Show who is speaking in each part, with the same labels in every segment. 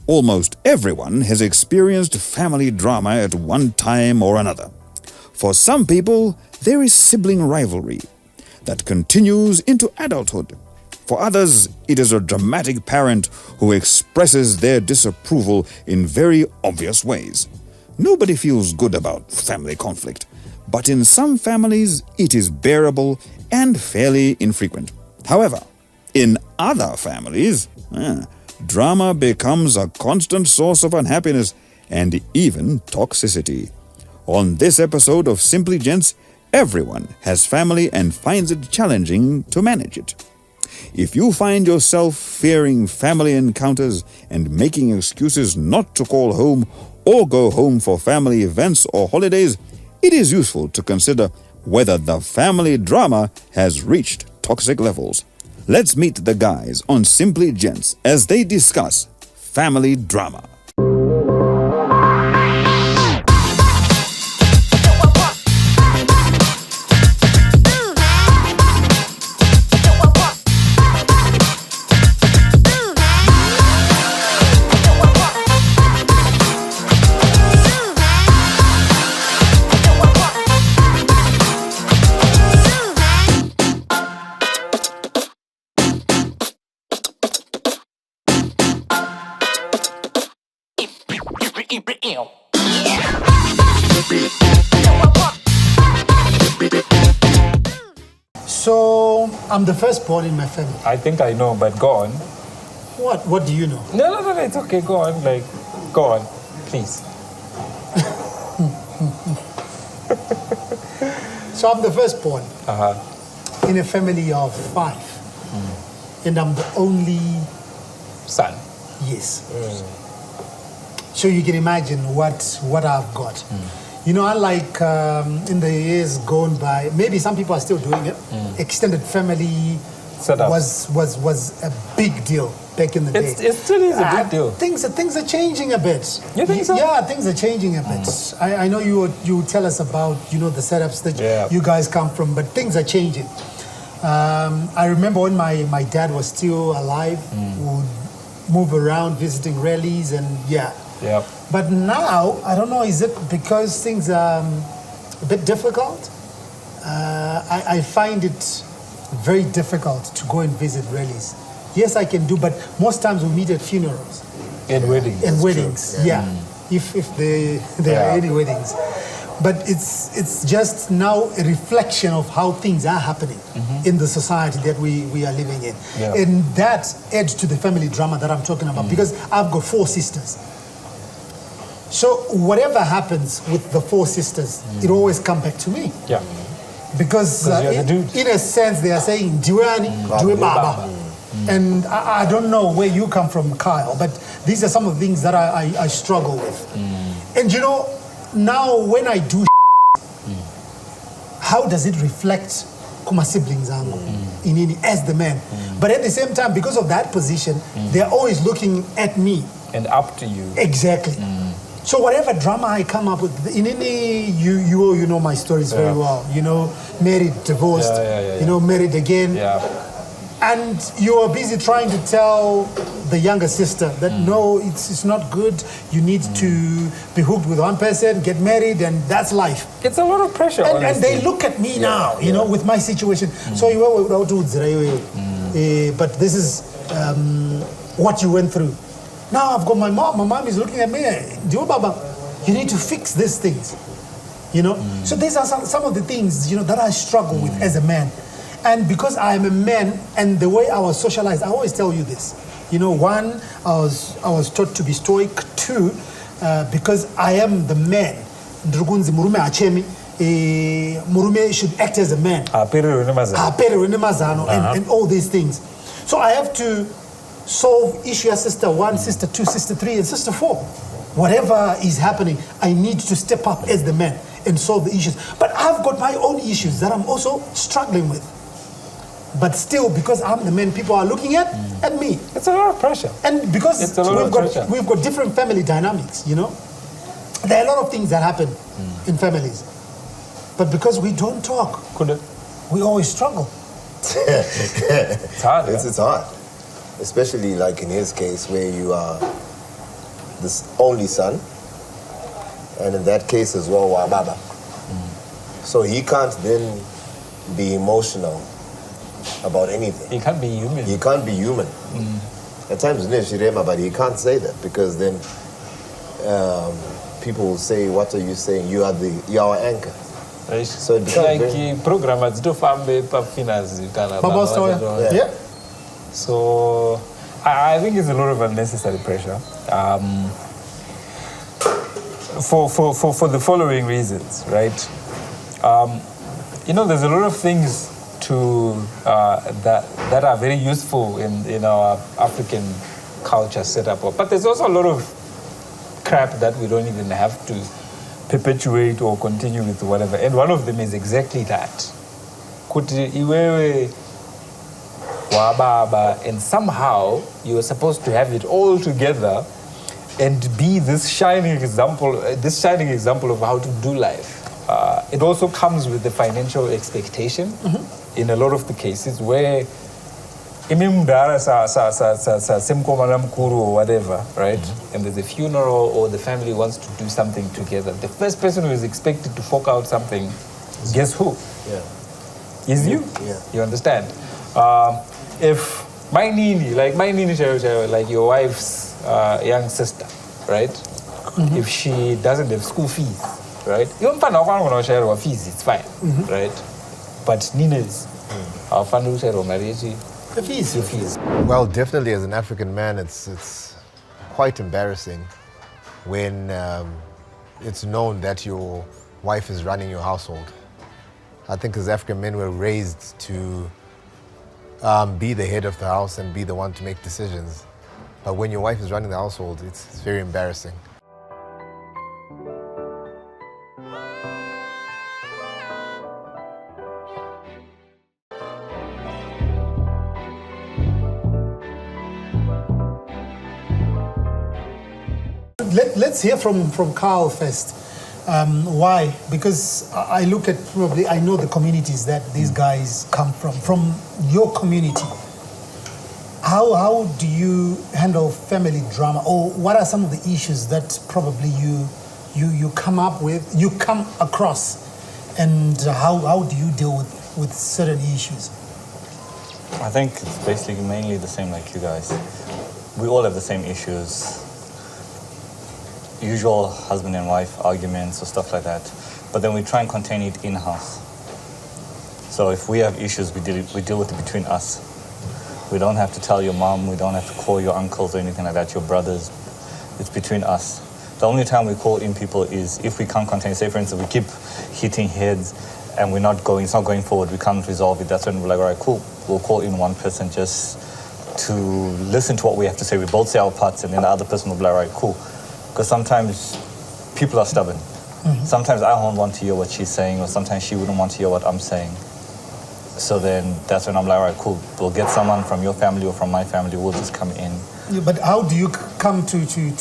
Speaker 1: Almost everyone has experienced family drama at one time or another. For some people, there is sibling rivalry that continues into adulthood. For others, it is a dramatic parent who expresses their disapproval in very obvious ways. Nobody feels good about family conflict, but in some families, it is bearable and fairly infrequent. However, in other families, drama becomes a constant source of unhappiness and even toxicity. On this episode of Simply Gents, everyone has family and finds it challenging to manage it. If you find yourself fearing family encounters and making excuses not to call home or go home for family events or holidays, it is useful to consider whether the family drama has reached toxic levels. Let's meet the guys on Simply Gents as they discuss family drama.
Speaker 2: So, I'm the firstborn in my family.
Speaker 3: I think I know, but go on.
Speaker 2: What? What do you know?
Speaker 3: No, it's okay. Go on. Go on, please.
Speaker 2: So, I'm the firstborn in a family of 5. And I'm the only
Speaker 3: son.
Speaker 2: Yes. So, you can imagine what I've got. You know, unlike in the years gone by, maybe some people are still doing it. Extended family was a big deal back in the day.
Speaker 3: It still is a big deal.
Speaker 2: Things are changing a bit.
Speaker 3: You think so?
Speaker 2: Yeah, things are changing a bit. I know you tell us about the setups that you guys come from, but things are changing. I remember when my dad was still alive, we would move around visiting rallies and
Speaker 3: Yeah.
Speaker 2: But now, I don't know, is it because things are a bit difficult? I find it very difficult to go and visit rallies. Yes, I can do, but most times we meet at funerals.
Speaker 3: And weddings.
Speaker 2: And weddings, yeah. If there are any weddings. But it's just now a reflection of how things are happening in the society that we are living in.
Speaker 3: Yeah.
Speaker 2: And that adds to the family drama that I'm talking about, because I've got 4 sisters. So whatever happens with the 4 sisters, it always comes back to me.
Speaker 3: Yeah.
Speaker 2: Because
Speaker 3: you're the dude.
Speaker 2: in a sense, they are saying, Diwani, Diwe Baba. And I don't know where you come from, Kyle, but these are some of the things that I struggle with. And you know, now when I do how does it reflect my siblings as the man? But at the same time, because of that position, they're always looking at me.
Speaker 3: And up to you.
Speaker 2: Exactly. So whatever drama I come up with, in any, you know my stories very well. You know, married, divorced, you know, married again.
Speaker 3: Yeah.
Speaker 2: And you are busy trying to tell the younger sister that no, it's not good. You need to be hooked with one person, get married, and that's life.
Speaker 3: It's a lot of pressure,
Speaker 2: and they look at me now, you know, with my situation. So you were but this is what you went through. Now I've got my mom. My mom is looking at me. Baba, you need to fix these things. You know? So these are some of the things, you know, that I struggle with as a man. And because I'm a man and the way I was socialized, I always tell you this. You know, 1, I was taught to be stoic. 2, because I am the man. Murume should act as a man. And all these things. So I have to solve issue as sister 1, sister 2, sister 3, and sister 4. Whatever is happening, I need to step up as the man and solve the issues. But I've got my own issues that I'm also struggling with. But still, because I'm the man, people are looking at me.
Speaker 3: It's a lot of pressure.
Speaker 2: And because we've got different family dynamics, you know. There are a lot of things that happen in families. But because we don't talk, we always struggle.
Speaker 3: It's hard.
Speaker 4: It's hard. Especially like in his case where you are this only son, and in that case as well, Wababa. So he can't then be emotional about anything.
Speaker 3: He can't be human.
Speaker 4: He can't be human. At times, Shirema, but he can't say that because then people will say, "What are you saying? You are our anchor."
Speaker 3: Right?
Speaker 4: So it becomes
Speaker 3: like programs to family finance.
Speaker 2: Yeah.
Speaker 3: So I think it's a lot of unnecessary pressure. For the following reasons, right? There's a lot of things that are very useful in our African culture setup, but there's also a lot of crap that we don't even have to perpetuate or continue with whatever. And one of them is exactly that. Kuti iwewe wababa, and somehow you are supposed to have it all together and be this shining example of how to do life. It also comes with the financial expectation in a lot of the cases where imimdara sa simkomana mkuru or whatever, right? And there's a funeral or the family wants to do something together. The first person who is expected to fork out something, guess who?
Speaker 4: Yeah.
Speaker 3: Is you.
Speaker 4: Yeah.
Speaker 3: You understand? If my nini, like your wife's young sister, right? If she doesn't have school fees, right? Even if I'm share her fees, it's fine, right? But Nina's, our family share marriage, the fees.
Speaker 4: Well, definitely as an African man, it's quite embarrassing when it's known that your wife is running your household. I think as African men, we're raised to be the head of the house and be the one to make decisions. But when your wife is running the household, it's very embarrassing.
Speaker 2: Let's hear from Carl first. Why? Because I look at I know the communities that these guys come from your community. How do you handle family drama, or what are some of the issues that probably you come across, and how do you deal with certain issues?
Speaker 5: I think it's basically mainly the same like you guys. We all have the same issues. Usual husband and wife arguments or stuff like that. But then we try and contain it in-house. So if we have issues, we deal with it between us. We don't have to tell your mom, we don't have to call your uncles or anything like that, your brothers. It's between us. The only time we call in people is if we can't contain, say for instance, we keep hitting heads and it's not going forward, we can't resolve it. That's when we're like, all right, cool. We'll call in one person just to listen to what we have to say. We both say our parts and then the other person will be like, all right, cool. Because sometimes people are stubborn. Sometimes I don't want to hear what she's saying, or sometimes she wouldn't want to hear what I'm saying. So then that's when I'm like, all right, cool. We'll get someone from your family or from my family. We'll just come in.
Speaker 2: Yeah, but how do you come to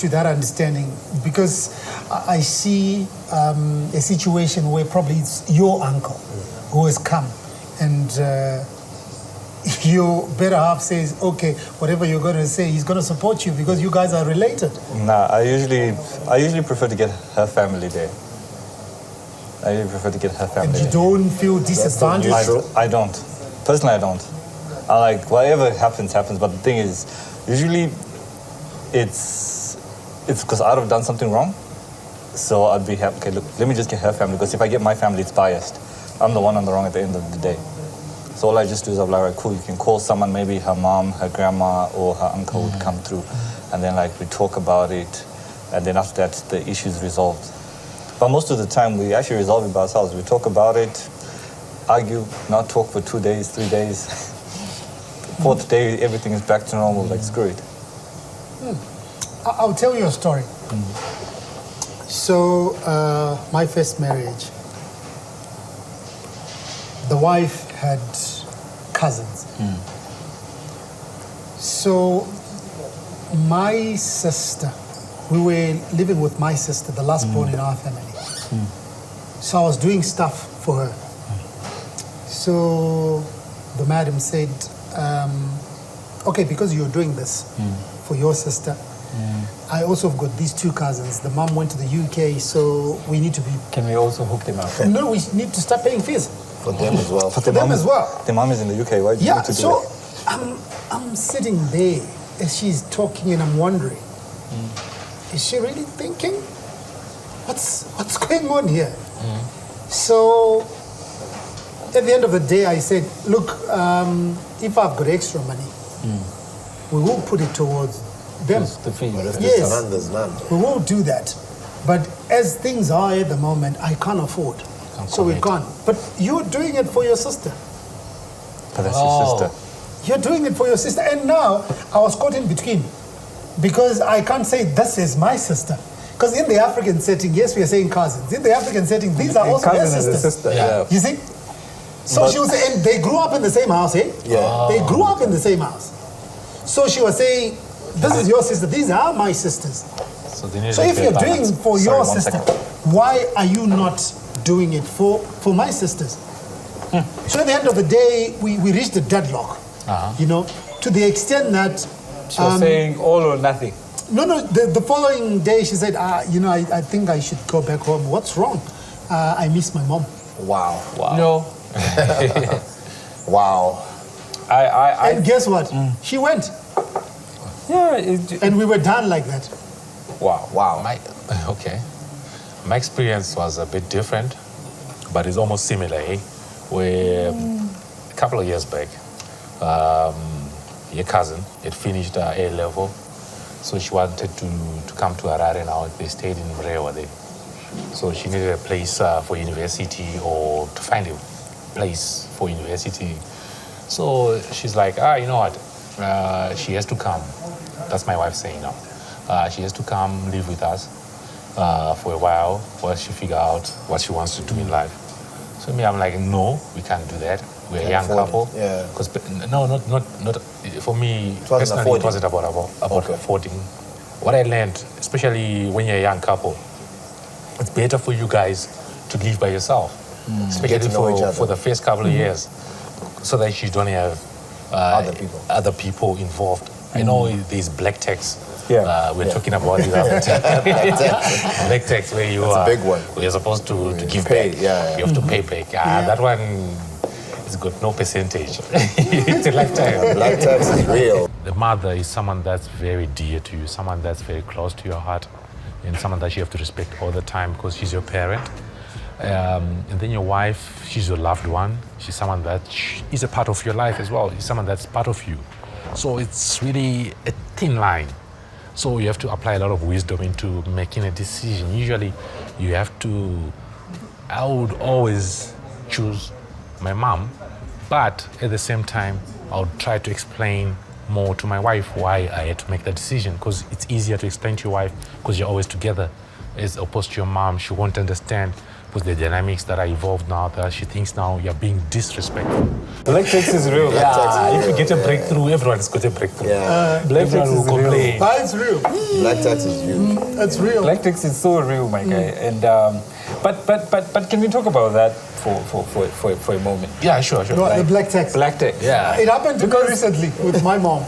Speaker 2: that understanding? Because I see a situation where probably it's your uncle who has come, and your better half says, okay, whatever you're going to say, he's going to support you because you guys are related.
Speaker 5: Nah, I usually prefer to get her family there. I usually prefer to get her family
Speaker 2: And you
Speaker 5: there.
Speaker 2: don't feel disadvantaged?
Speaker 5: I don't. Personally, I don't. I like, whatever happens. But the thing is, usually it's because I'd have done something wrong. So I'd be happy, okay, look, let me just get her family, because if I get my family, it's biased. I'm the one on the wrong at the end of the day. So all I just do is I'm like, right, cool, you can call someone, maybe her mom, her grandma, or her uncle would come through. And then like we talk about it, and then after that, the issue's resolved. But most of the time, we actually resolve it by ourselves. We talk about it, argue, not talk for 2 days, 3 days. Fourth day, everything is back to normal, like screw it.
Speaker 2: I'll tell you a story. So, my first marriage, the wife had cousins. So, my sister, we were living with my sister, the last born in our family. So I was doing stuff for her. So the madam said, okay, because you're doing this for your sister, I also have got these two cousins. The mom went to the UK, so we need to be.
Speaker 3: Can we also hook them up?
Speaker 2: No, we need to start paying fees
Speaker 4: For them as well.
Speaker 2: for them as well.
Speaker 5: The mom is in the UK. Why do you
Speaker 2: Yeah,
Speaker 5: need to do
Speaker 2: so
Speaker 5: it?
Speaker 2: I'm sitting there as she's talking, and I'm wondering, is she really thinking? What's going on here? So at the end of the day, I said, look, if I've got extra money, we will put it towards them.
Speaker 3: The fee.
Speaker 4: But if
Speaker 2: Yes.
Speaker 4: there's none, there's none.
Speaker 2: We will do that. But as things are at the moment, I can't afford. So we can't. But you're doing it for your sister.
Speaker 5: But that's your sister.
Speaker 2: You're doing it for your sister. And now I was caught in between because I can't say this is my sister. Because in the African setting, yes, we are saying cousins. In the African setting, these are also their
Speaker 3: Cousin is a
Speaker 2: sisters.
Speaker 3: sister.
Speaker 5: Yeah.
Speaker 2: You see? So she was saying, and they grew up in the same house, eh?
Speaker 4: Yeah.
Speaker 2: They grew up in the same house. So she was saying, this is your sister, these are my sisters.
Speaker 6: So, they need
Speaker 2: So
Speaker 6: like
Speaker 2: if
Speaker 6: the
Speaker 2: you're
Speaker 6: balance.
Speaker 2: doing for
Speaker 5: Sorry,
Speaker 2: your
Speaker 5: one
Speaker 2: sister,
Speaker 5: second.
Speaker 2: why are you not doing it for my sisters? So at the end of the day, we reached a deadlock, you know, to the extent that,
Speaker 3: She was saying all or nothing.
Speaker 2: no, the following day she said, you know, I think I should go back home. What's wrong? I miss my mom.
Speaker 4: Wow.
Speaker 3: No.
Speaker 4: Wow.
Speaker 2: And guess what? She went.
Speaker 3: Yeah.
Speaker 2: And we were done like that.
Speaker 3: Wow.
Speaker 4: Wow.
Speaker 6: Okay. My experience was a bit different, but it's almost similar. Eh? Where a couple of years back, your cousin had finished her A level, so she wanted to come to Harare now. They stayed in Mrewa there. So she needed a place for university or to find a place for university. So she's like, you know what? She has to come. That's my wife saying now. She has to come live with us for a while she figure out what she wants to do in life. So me, I'm like, no, we can't do that. We're a young
Speaker 4: afford it,
Speaker 6: couple.
Speaker 4: yeah.
Speaker 6: Because not for me
Speaker 4: wasn't
Speaker 6: personally,
Speaker 4: affording.
Speaker 6: it wasn't about affording. What I learned, especially when you're a young couple, it's better for you guys to live by yourself, especially
Speaker 4: Get to know each other.
Speaker 6: for the first couple of years, so that you don't have other people involved. I know there's black tax.
Speaker 3: Yeah.
Speaker 6: We're talking about it. Black tax where you
Speaker 4: That's a
Speaker 6: are
Speaker 4: big one.
Speaker 6: Where you're supposed to give
Speaker 4: pay,
Speaker 6: back.
Speaker 4: yeah.
Speaker 6: You have to pay back. That one has got no percentage. It's a lifetime.
Speaker 4: Black tax is real.
Speaker 6: The mother is someone that's very dear to you, someone that's very close to your heart, and someone that you have to respect all the time because she's your parent. And then your wife, she's your loved one. She's someone that is a part of your life as well. She's someone that's part of you. So it's really a thin line. So you have to apply a lot of wisdom into making a decision. Usually you have to, I would always choose my mom, but at the same time, I would try to explain more to my wife why I had to make that decision, because it's easier to explain to your wife because you're always together, as opposed to your mom. She won't understand because the dynamics that are evolved now, that she thinks now you're being disrespectful.
Speaker 3: Black tax is real.
Speaker 6: If you get a breakthrough, everyone's got a breakthrough.
Speaker 4: Yeah.
Speaker 3: Black tax
Speaker 6: Everyone will
Speaker 3: is real.
Speaker 6: complain.
Speaker 2: But it's real.
Speaker 4: Black tax is huge.
Speaker 2: It's real.
Speaker 3: Black tax is so real, my guy. And but can we talk about that for a moment?
Speaker 6: Yeah, sure.
Speaker 2: No, the black tax.
Speaker 3: Black tax.
Speaker 6: Yeah.
Speaker 2: It happened to me recently with my mom.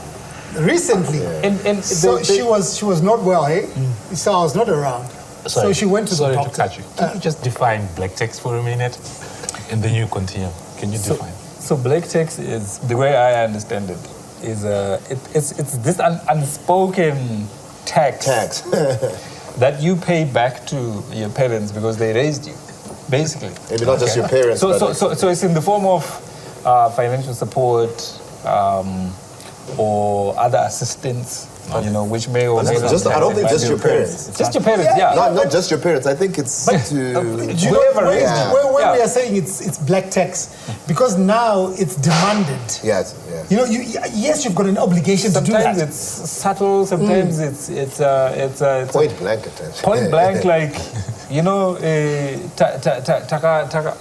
Speaker 2: Recently.
Speaker 3: And
Speaker 2: So she was not well, eh? So I was not around. So she went to the
Speaker 6: Sorry
Speaker 2: doctor.
Speaker 6: to cut you. Can you just define black text for a minute, and then you continue? Can you define?
Speaker 3: So black tax is, the way I understand it, is it's this unspoken tax that you pay back to your parents because they raised you, basically.
Speaker 4: Maybe not just your parents,
Speaker 3: So
Speaker 4: but
Speaker 3: so it's in the form of financial support or other assistance, you know, which may or may not.
Speaker 4: I don't think just your parents.
Speaker 3: Just your parents, yeah.
Speaker 4: Not just your parents. I think it's
Speaker 2: Do you know
Speaker 3: Whoever
Speaker 2: when,
Speaker 3: raised you.
Speaker 2: when
Speaker 3: Yeah.
Speaker 2: we are saying it's black tax, because now it's demanded.
Speaker 4: yes.
Speaker 2: You know, yes, you've got an obligation to do
Speaker 3: Sometimes
Speaker 2: that.
Speaker 3: it's subtle. Sometimes it's
Speaker 4: Point blank attention.
Speaker 3: point blank, like, you know, taka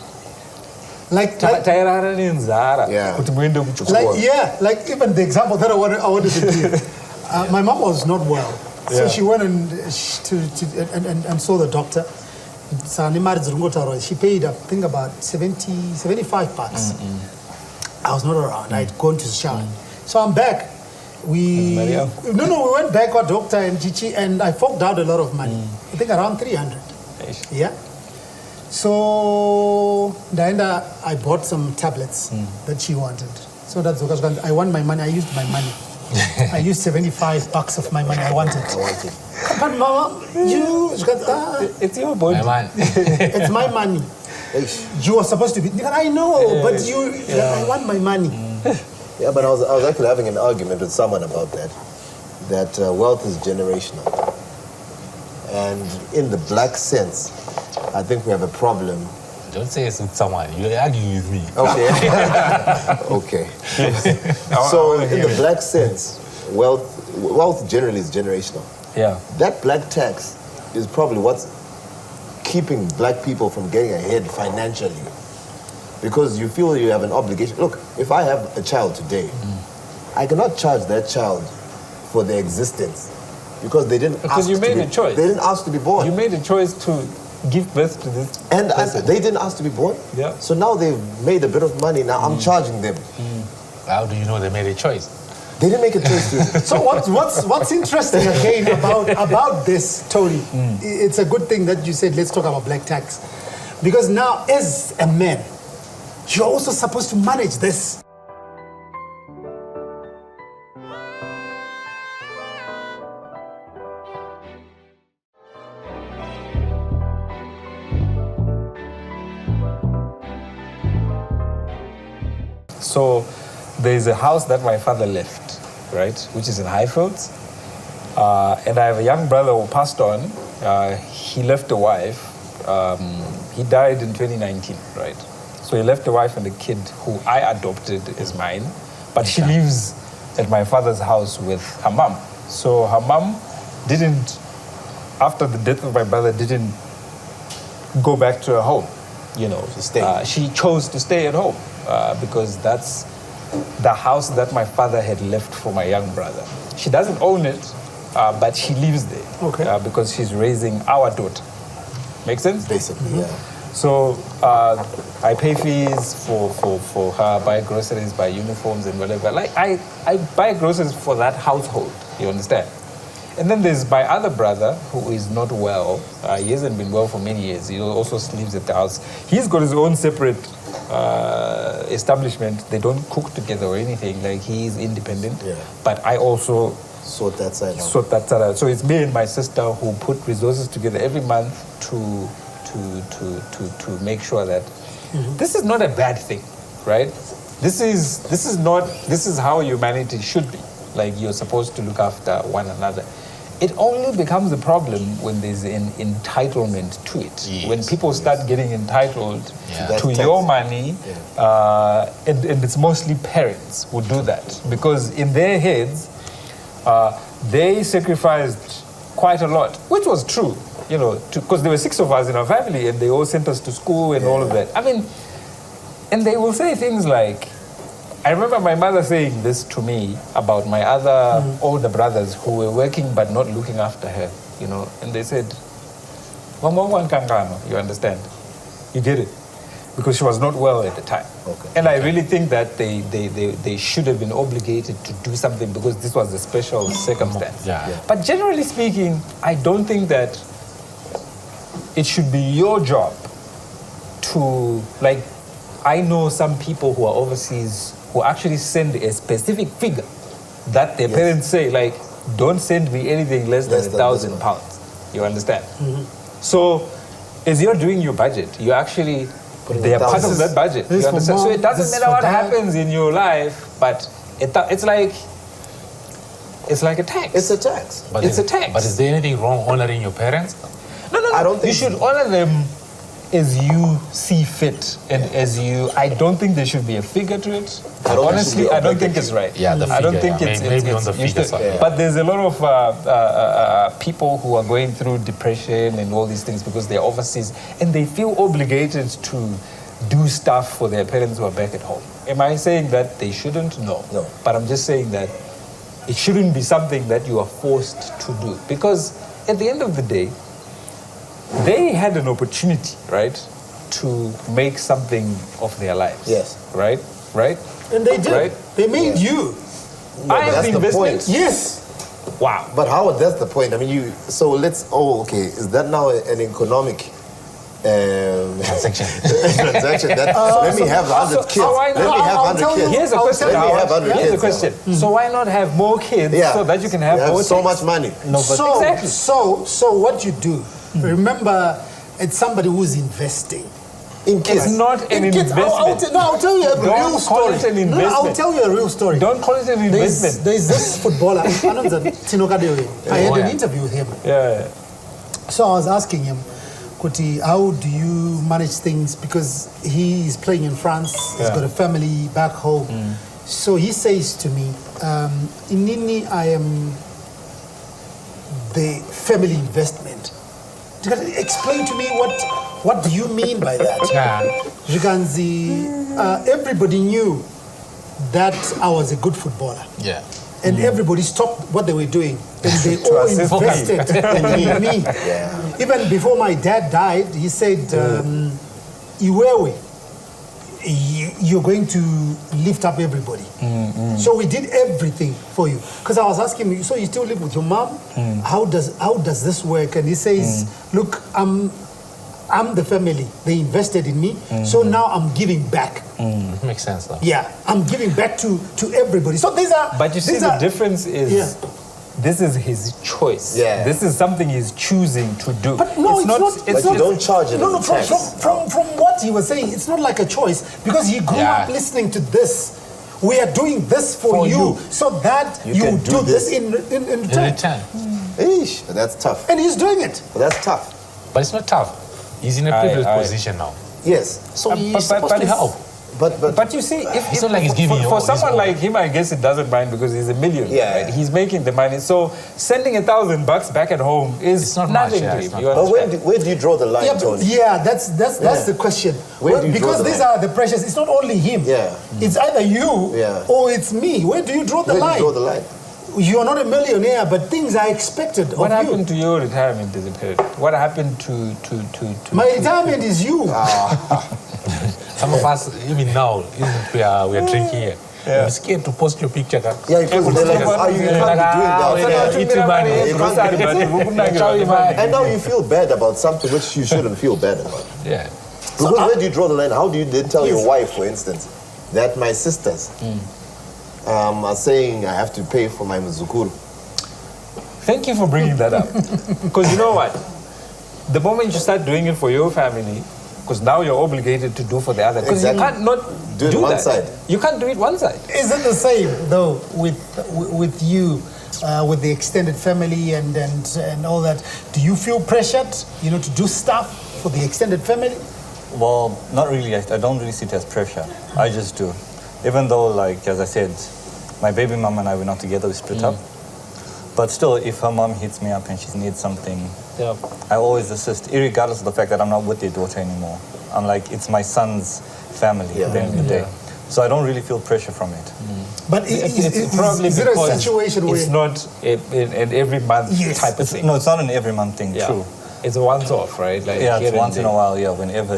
Speaker 2: Like
Speaker 3: tairara nenzara
Speaker 4: Yeah.
Speaker 3: kuti muende kuchikora.
Speaker 2: like even the example that I wanted to give. My mom was not well, so
Speaker 3: Yeah.
Speaker 2: she went and saw the doctor. She paid, I think, about 75 bucks. I was not around. I'd gone to shower. So I'm back, we
Speaker 3: Mariam?
Speaker 2: we went back to doctor and Chichi, and I forked out a lot of money. I think around 300. Yeah. So then I bought some tablets that she wanted. So that's because I want my money. I used my money. I used $75 of my money. I wanted. But Mama,
Speaker 3: It's your body.
Speaker 6: My man.
Speaker 2: it's my money. You were supposed to be. I know, but I want my money.
Speaker 4: Yeah, but I was actually having an argument with someone about that. That wealth is generational. And in the black sense, I think we have a problem.
Speaker 6: Don't say it's with someone. You're arguing with me.
Speaker 4: Okay. Okay. So in the black sense, wealth generally is generational.
Speaker 3: Yeah.
Speaker 4: That black tax is probably what's keeping black people from getting ahead financially. Because you feel you have an obligation. Look, if I have a child today, I cannot charge that child for their existence because they didn't
Speaker 3: Because
Speaker 4: ask
Speaker 3: you made
Speaker 4: to
Speaker 3: a
Speaker 4: be,
Speaker 3: choice.
Speaker 4: They didn't ask to be born.
Speaker 3: You made a choice to give birth to this.
Speaker 4: And
Speaker 3: person.
Speaker 4: they didn't ask to be born.
Speaker 3: Yeah.
Speaker 4: So now they've made a bit of money. Now I'm charging them.
Speaker 6: How do you know they made a choice?
Speaker 4: They didn't make a choice to.
Speaker 2: So what's interesting again about this, Tony? It's a good thing that you said let's talk about black tax, because now as a man, you're also supposed to manage this.
Speaker 3: So there's a house that my father left, right, which is in Highfields. And I have a young brother who passed on. He left a wife. He died in 2019, right? So he left a wife and a kid who I adopted as mine. But she lives at my father's house with her mom. So her mom didn't, after the death of my brother, didn't go back to her home. You know,
Speaker 4: She stayed.
Speaker 3: She chose to stay at home because that's the house that my father had left for my young brother. She doesn't own it, but she lives there because she's raising our daughter. Make sense?
Speaker 4: Basically, yeah.
Speaker 3: So I pay fees for her, buy groceries, buy uniforms and whatever. Like I buy groceries for that household, you understand? And then there's my other brother who is not well. He hasn't been well for many years. He also lives at the house. He's got his own separate establishment. They don't cook together or anything. Like he's independent.
Speaker 4: Yeah.
Speaker 3: But I also
Speaker 4: Sort that side out.
Speaker 3: sort that side out. So it's me and my sister who put resources together every month to make sure that this is not a bad thing, right? This is how humanity should be. Like you're supposed to look after one another. It only becomes a problem when there's an entitlement to it.
Speaker 6: Yes.
Speaker 3: When people start getting entitled
Speaker 6: Yeah.
Speaker 3: to your money, and it's mostly parents who do that because in their heads, they sacrificed quite a lot, which was true, you know, because there were 6 of us in our family and they all sent us to school and all of that. I mean, and they will say things like, I remember my mother saying this to me about my other older brothers who were working but not looking after her, you know, and they said, you understand? You get it? Because she was not well at the time.
Speaker 4: Okay.
Speaker 3: And I really think that they should have been obligated to do something because this was a special circumstance.
Speaker 6: Yeah.
Speaker 3: But generally speaking, I don't think that it should be your job to, like, I know some people who are overseas who actually send a specific figure that their parents say, like, don't send me anything less than
Speaker 4: Less than
Speaker 3: £1,000. You understand? So, as you're doing your budget, you're actually, they are part of
Speaker 4: thousands.
Speaker 3: that budget.
Speaker 2: This
Speaker 3: You
Speaker 2: for
Speaker 3: understand? So
Speaker 2: mom,
Speaker 3: it doesn't
Speaker 2: this
Speaker 3: matter
Speaker 2: for
Speaker 3: what
Speaker 2: dad.
Speaker 3: happens in your life, but it's like a tax.
Speaker 4: It's a tax.
Speaker 6: But
Speaker 3: It's a tax.
Speaker 6: But is there anything wrong honoring your parents?
Speaker 3: No.
Speaker 4: I don't think
Speaker 3: you should honor them as you see fit and as you. I don't think there should be a figure to it.
Speaker 4: I don't think
Speaker 3: Honestly,
Speaker 4: it should be
Speaker 3: I don't think it's right.
Speaker 6: Yeah, the
Speaker 3: I don't
Speaker 6: figure,
Speaker 3: think
Speaker 6: yeah.
Speaker 3: it's
Speaker 6: Maybe on the
Speaker 3: you
Speaker 6: figure
Speaker 3: should-
Speaker 6: side, yeah.
Speaker 3: But there's a lot of people who are going through depression and all these things because they're overseas and they feel obligated to do stuff for their parents who are back at home. Am I saying that they shouldn't? No.
Speaker 4: No.
Speaker 3: But I'm just saying that it shouldn't be something that you are forced to do because at the end of the day, they had an opportunity, right, to make something of their lives.
Speaker 4: Yes.
Speaker 3: Right?
Speaker 2: And they did.
Speaker 3: Right?
Speaker 2: They made you.
Speaker 4: No,
Speaker 3: I
Speaker 4: but
Speaker 3: am
Speaker 4: that's
Speaker 3: the
Speaker 4: the point.
Speaker 3: investment.
Speaker 2: Yes.
Speaker 3: Wow.
Speaker 4: But Howard, that's the point. I mean, okay, is that now an economic
Speaker 6: Transaction.
Speaker 4: transaction? Let me have 100 kids.
Speaker 3: why
Speaker 4: Let
Speaker 3: not?
Speaker 4: me have
Speaker 2: I'll
Speaker 4: 100
Speaker 2: tell you-
Speaker 4: kids.
Speaker 3: Here's a
Speaker 2: I'll
Speaker 3: question.
Speaker 2: tell you-
Speaker 4: Let me have
Speaker 3: Howard.
Speaker 4: 100
Speaker 3: Here's the
Speaker 4: kids.
Speaker 3: question. So why not have more kids so that you can have more
Speaker 4: so
Speaker 3: tax?
Speaker 4: much money.
Speaker 3: No, but
Speaker 2: So,
Speaker 3: exactly.
Speaker 2: so what you do, remember, it's somebody who's investing.
Speaker 4: In kids.
Speaker 3: It's not an
Speaker 2: In kids,
Speaker 3: investment.
Speaker 2: I'll tell you a
Speaker 3: Don't
Speaker 2: real
Speaker 3: call
Speaker 2: story.
Speaker 3: it an
Speaker 2: No, I'll
Speaker 3: investment.
Speaker 2: tell you a real story.
Speaker 3: Don't call it an investment.
Speaker 2: There's this footballer, Tino Kadewe. I had
Speaker 6: Oh,
Speaker 2: an
Speaker 6: yeah.
Speaker 2: interview with him.
Speaker 3: Yeah.
Speaker 2: So I was asking him, Kuti, how do you manage things? Because he is playing in France, he's got a family back home. So he says to me, in Nini, I am the family investment. Explain to me what do you mean by that? Everybody knew that I was a good footballer.
Speaker 6: Yeah.
Speaker 2: And everybody stopped what they were doing. And they all
Speaker 3: assist me.
Speaker 2: invested in me. Even before my dad died, he said, Iwewe, you're going to lift up everybody. So we did everything for you. Because I was asking him, so you still live with your mom? How does this work? And he says, look, I'm the family. They invested in me. So now I'm giving back.
Speaker 6: Makes sense, though.
Speaker 2: Yeah, I'm giving back to everybody. So these are.
Speaker 3: But you see,
Speaker 2: these
Speaker 3: the
Speaker 2: are-
Speaker 3: difference is
Speaker 2: Yeah.
Speaker 3: this is his choice.
Speaker 4: Yeah.
Speaker 3: This is something he's choosing to do.
Speaker 2: But no, it's not.
Speaker 4: But you don't charge it
Speaker 2: No,
Speaker 4: as
Speaker 2: no.
Speaker 4: a tax.
Speaker 2: From what he was saying, it's not like a choice because he grew
Speaker 6: Yeah.
Speaker 2: up listening to this. We are doing this for you, so that
Speaker 4: You
Speaker 2: you
Speaker 4: can
Speaker 2: do
Speaker 4: do
Speaker 2: this
Speaker 4: this.
Speaker 2: in
Speaker 6: In
Speaker 2: return.
Speaker 6: return.
Speaker 4: Eesh, that's tough.
Speaker 2: And he's doing it.
Speaker 4: That's tough.
Speaker 6: But it's not tough. He's in a
Speaker 3: Aye,
Speaker 6: privileged
Speaker 3: aye.
Speaker 6: position now.
Speaker 4: Yes.
Speaker 6: So he's
Speaker 3: but-
Speaker 6: supposed
Speaker 3: but
Speaker 6: to help.
Speaker 3: But you see,
Speaker 6: It's not like he's giving you
Speaker 3: for
Speaker 6: all his
Speaker 3: someone
Speaker 6: own.
Speaker 3: like him, I guess it doesn't mind because he's a millionaire.
Speaker 4: Yeah.
Speaker 3: Right? He's making the money. So sending $1,000 back at home is
Speaker 6: It's not much,
Speaker 3: nothing
Speaker 6: yeah,
Speaker 3: to
Speaker 6: it's
Speaker 3: him.
Speaker 6: not
Speaker 3: You
Speaker 6: much.
Speaker 4: But
Speaker 3: understand?
Speaker 4: where do you draw the line,
Speaker 2: Yeah,
Speaker 4: Tony?
Speaker 2: that's the question.
Speaker 4: Where do you draw
Speaker 2: because
Speaker 4: the
Speaker 2: these
Speaker 4: line?
Speaker 2: are the pressures. It's not only him.
Speaker 4: Yeah.
Speaker 2: It's either you
Speaker 4: Yeah.
Speaker 2: or it's me. Where do you draw the
Speaker 4: Where do
Speaker 2: line?
Speaker 4: you draw the line?
Speaker 2: You are not a millionaire, but things are expected
Speaker 3: What
Speaker 2: of
Speaker 3: happened
Speaker 2: you.
Speaker 3: to your retirement as a parent? What happened to
Speaker 2: My retirement is you.
Speaker 6: Some of us, even now, we are drinking here. You're scared to post your picture.
Speaker 4: Yeah, because they're like, oh, you can't be doing that.
Speaker 6: Eating money.
Speaker 4: And now you feel bad about something which you shouldn't feel bad about.
Speaker 6: Yeah.
Speaker 4: Because where do you draw the line? How do you then tell your wife, for instance, that my sisters are saying I have to pay for my mzukuru?
Speaker 3: Thank you for bringing that up. Because you know what? The moment you start doing it for your family, because now you're obligated to do for the other. Because
Speaker 4: Exactly.
Speaker 3: you can't not
Speaker 4: Do it
Speaker 3: do
Speaker 4: one
Speaker 3: that.
Speaker 4: side.
Speaker 3: You can't do it one side.
Speaker 2: Is it the same though with you, with the extended family and all that? Do you feel pressured, to do stuff for the extended family?
Speaker 5: Well, not really. I don't really see it as pressure. I just do. Even though, like, as I said, my baby mom and I were not together, we split up. But still, if her mom hits me up and she needs something,
Speaker 3: Yeah.
Speaker 5: I always assist, regardless of the fact that I'm not with their daughter anymore. I'm like, it's my son's family at the end of the day. So I don't really feel pressure from it.
Speaker 2: But
Speaker 3: It's probably
Speaker 2: is it a
Speaker 3: because
Speaker 2: situation where
Speaker 3: it's not an every month
Speaker 2: Yes.
Speaker 3: type of thing.
Speaker 5: No, it's not an every month thing,
Speaker 3: Yeah.
Speaker 5: true.
Speaker 3: It's a once off, right? Like
Speaker 5: Yeah,
Speaker 3: here
Speaker 5: it's
Speaker 3: and
Speaker 5: once in a
Speaker 3: there.
Speaker 5: while, yeah, whenever,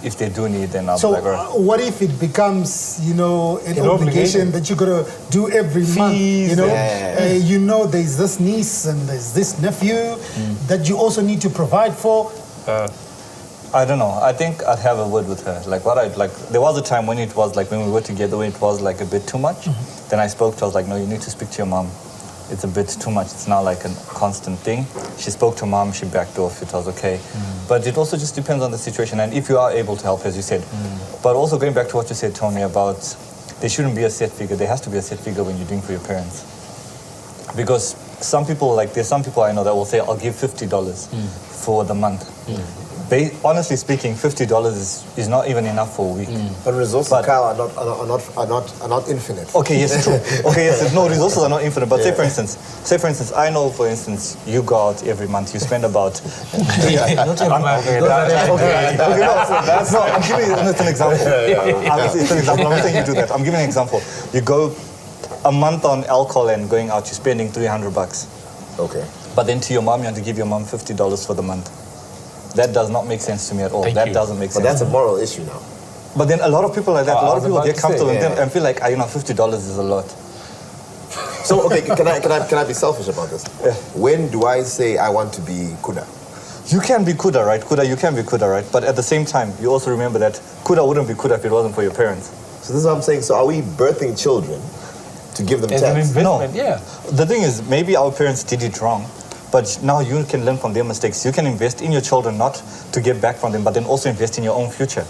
Speaker 5: if they do need, then I'll
Speaker 2: So
Speaker 5: be like, all right.
Speaker 2: what if it becomes, an
Speaker 3: An
Speaker 2: obligation
Speaker 3: obligation.
Speaker 2: that you gotta do every month?
Speaker 3: Fees,
Speaker 2: There's this niece and there's this nephew that you also need to provide for.
Speaker 5: I don't know. I think I'd have a word with her. There was a time when it was like, when we were together, when it was like a bit too much. Then I spoke to her, I was like, no, you need to speak to your mom. It's a bit too much. It's not like a constant thing. She spoke to mom, she backed off, it was okay. But it also just depends on the situation and if you are able to help, as you said. But also going back to what you said, Tony, about there shouldn't be a set figure. There has to be a set figure when you're doing for your parents. Because there's some people I know that will say, I'll give $50 for the month. Honestly speaking, $50 is not even enough for a week.
Speaker 4: But resources
Speaker 5: But-
Speaker 4: are not infinite.
Speaker 5: Okay, yes, true. Okay, yes, no, resources are not infinite. But say for instance, I know, for instance, you go out every month, you spend about.
Speaker 6: Not every month.
Speaker 5: Okay, I'm giving you it's an example. It's an example. I'm not saying you do that. I'm giving an example. You go a month on alcohol and going out, you're spending $300.
Speaker 4: Okay.
Speaker 5: But then to your mom, you have to give your mom $50 for the month. That does not make sense to me at all.
Speaker 6: Thank
Speaker 5: that
Speaker 6: you.
Speaker 5: doesn't make
Speaker 4: But
Speaker 5: sense.
Speaker 4: that's a moral issue now.
Speaker 5: But then a lot of people like that, a
Speaker 3: I
Speaker 5: lot
Speaker 3: was
Speaker 5: of people
Speaker 3: about
Speaker 5: get
Speaker 3: to say,
Speaker 5: comfortable
Speaker 4: yeah.
Speaker 5: and feel like, $50 is a lot.
Speaker 7: So, okay, can I be selfish about this?
Speaker 5: Yeah.
Speaker 7: When do I say I want to be Kuda?
Speaker 5: You can be Kuda, right? Kuda, you can be Kuda, right? But at the same time, you also remember that Kuda wouldn't be Kuda if it wasn't for your parents.
Speaker 7: So this is what I'm saying. So are we birthing children to give them
Speaker 3: As an
Speaker 7: tax?
Speaker 3: investment, yeah.
Speaker 5: The thing is, maybe our parents did it wrong, but now you can learn from their mistakes. You can invest in your children, not to get back from them, but then also invest in your own future.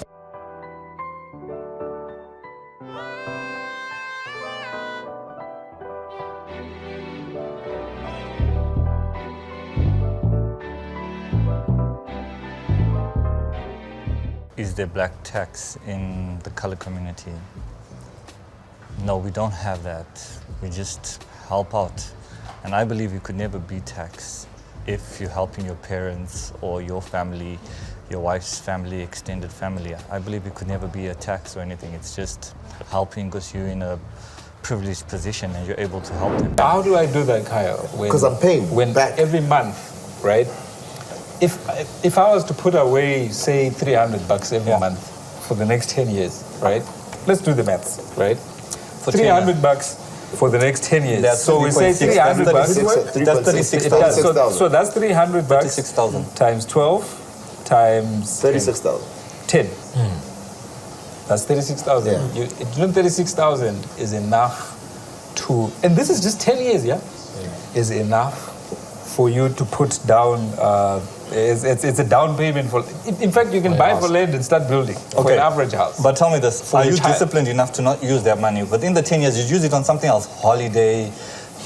Speaker 5: Is there black tax in the color community? No, we don't have that. We just help out. And I believe you could never be taxed if you're helping your parents or your family, your wife's family, extended family. I believe it could never be a tax or anything. It's just helping because you're in a privileged position and you're able to help them.
Speaker 3: How do I do that, Kyle?
Speaker 7: Because I'm paying
Speaker 3: when
Speaker 7: back.
Speaker 3: every month, right? If I was to put away, say, $300 every month for the next 10 years, right? Let's do the maths, right?
Speaker 5: For 10 years.
Speaker 3: $300 for the next 10 years.
Speaker 5: That's
Speaker 3: so we say
Speaker 5: 3.6,
Speaker 3: $300.
Speaker 5: that's 36,000.
Speaker 3: So that's $300
Speaker 5: 36,000.
Speaker 3: times 12 times
Speaker 7: 36,000.
Speaker 3: 10. That's 36,000.
Speaker 7: Yeah.
Speaker 3: 36,000 is enough to, and this is just 10 years, is enough for you to put down. It's a down payment for. In fact, you can buy for land and start building for an average house.
Speaker 5: But tell me this:
Speaker 3: For
Speaker 5: are
Speaker 3: your
Speaker 5: you
Speaker 3: child.
Speaker 5: disciplined enough to not use that money? Within the 10 years, you use it on something else. Holiday.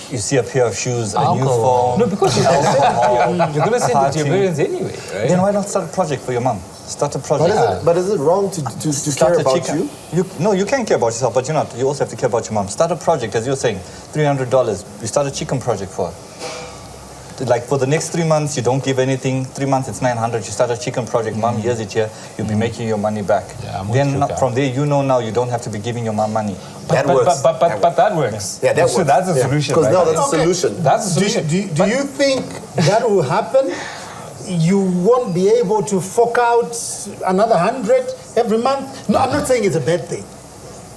Speaker 5: You see a pair of shoes, a new phone.
Speaker 3: No, because you're going to send it to your
Speaker 5: Party.
Speaker 3: parents anyway, right?
Speaker 5: Then why not start a project for your mom? Start a project.
Speaker 7: But is it wrong to
Speaker 5: Start
Speaker 7: care
Speaker 5: a
Speaker 7: about
Speaker 5: chicken.
Speaker 7: you?
Speaker 5: No, you can care about yourself, but you're not. You also have to care about your mom. Start a project, as you're saying, $300. You start a chicken project for her. Like for the next 3 months, you don't give anything. 3 months, it's 900. You start a chicken project. Mom hears it here. You'll be making your money back.
Speaker 6: Yeah, I'm with
Speaker 5: then
Speaker 6: you, Kyle.
Speaker 5: from there, you know now you don't have to be giving your mom money.
Speaker 7: That works.
Speaker 3: But that works.
Speaker 7: Yeah, that
Speaker 3: So
Speaker 7: works.
Speaker 3: that's a solution.
Speaker 7: Because
Speaker 3: right?
Speaker 7: now that's a
Speaker 2: Okay.
Speaker 7: solution.
Speaker 3: That's a solution.
Speaker 2: Do you think that will happen? You won't be able to fork out another 100 every month? No, I'm not saying it's a bad thing.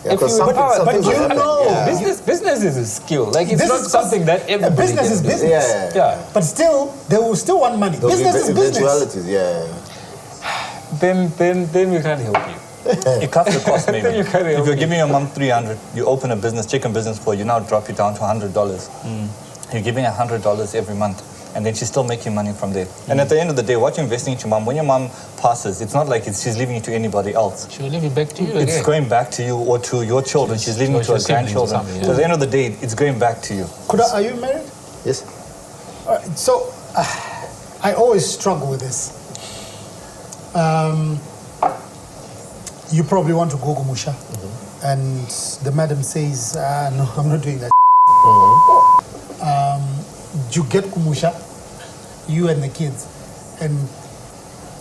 Speaker 7: Yeah,
Speaker 3: If
Speaker 7: 'cause
Speaker 3: you
Speaker 7: something-
Speaker 3: empower,
Speaker 7: some
Speaker 3: but
Speaker 7: things
Speaker 3: you
Speaker 7: will happen.
Speaker 3: know,
Speaker 7: Yeah.
Speaker 3: business is a skill. Like it's
Speaker 2: This
Speaker 3: not
Speaker 2: is
Speaker 3: something that everybody
Speaker 2: business
Speaker 3: can
Speaker 2: is
Speaker 3: do.
Speaker 2: business.
Speaker 7: Yeah.
Speaker 2: But still, they will still want money.
Speaker 7: Those
Speaker 2: Business is business.
Speaker 7: eventualities, yeah.
Speaker 3: Then we can't help you.
Speaker 5: It cuts the cost maybe.
Speaker 3: You can't
Speaker 5: If
Speaker 3: help
Speaker 5: you're
Speaker 3: me.
Speaker 5: giving your mom 300, you open a business, chicken business for you now drop it down to $100. You're giving $100 every month. And then she's still making money from there. And at the end of the day, what you're investing into your mom, when your mom passes, it's not like she's leaving it to anybody else.
Speaker 6: She'll leave it back to you
Speaker 5: It's
Speaker 6: again.
Speaker 5: going back to you or to your children. She's leaving it to
Speaker 6: or
Speaker 5: her
Speaker 6: your siblings or
Speaker 5: grandchildren.
Speaker 6: something,
Speaker 5: So at the end of the day, it's going back to you.
Speaker 2: Kuda, are you married?
Speaker 7: Yes.
Speaker 2: So, I always struggle with this. You probably want to go Gumusha, and the madam says, no, I'm not doing that. You get Gumusha, you and the kids, and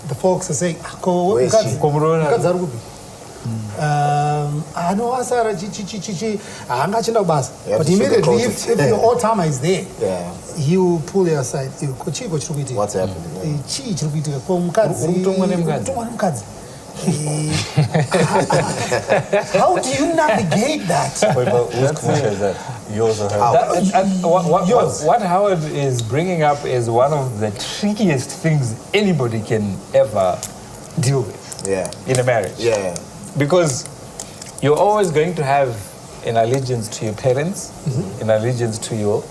Speaker 2: the folks are saying,
Speaker 7: Where is she?
Speaker 2: mukadzi ari kupi? No, asara chichi, angachenda kubasa.
Speaker 7: You have
Speaker 2: But
Speaker 7: to
Speaker 2: immediately,
Speaker 7: sugarcoat
Speaker 2: if
Speaker 7: it.
Speaker 2: your old timer is there,
Speaker 7: Yeah.
Speaker 2: he will pull you aside. Chii chiri kuitika?
Speaker 7: What's happening?
Speaker 2: Chii chiri kuitika kwamukadzi?
Speaker 3: Urikutongwa nemukadzi?
Speaker 2: Urikutongwa nemukadzi. How do you navigate that?
Speaker 5: Wait, but whose commercial is that? Yours or hers?
Speaker 2: Yours.
Speaker 3: What Howard is bringing up is one of the trickiest things anybody can ever deal with
Speaker 7: Yeah.
Speaker 3: in a marriage.
Speaker 7: Yeah.
Speaker 3: Because you're always going to have an allegiance to your parents, an allegiance to your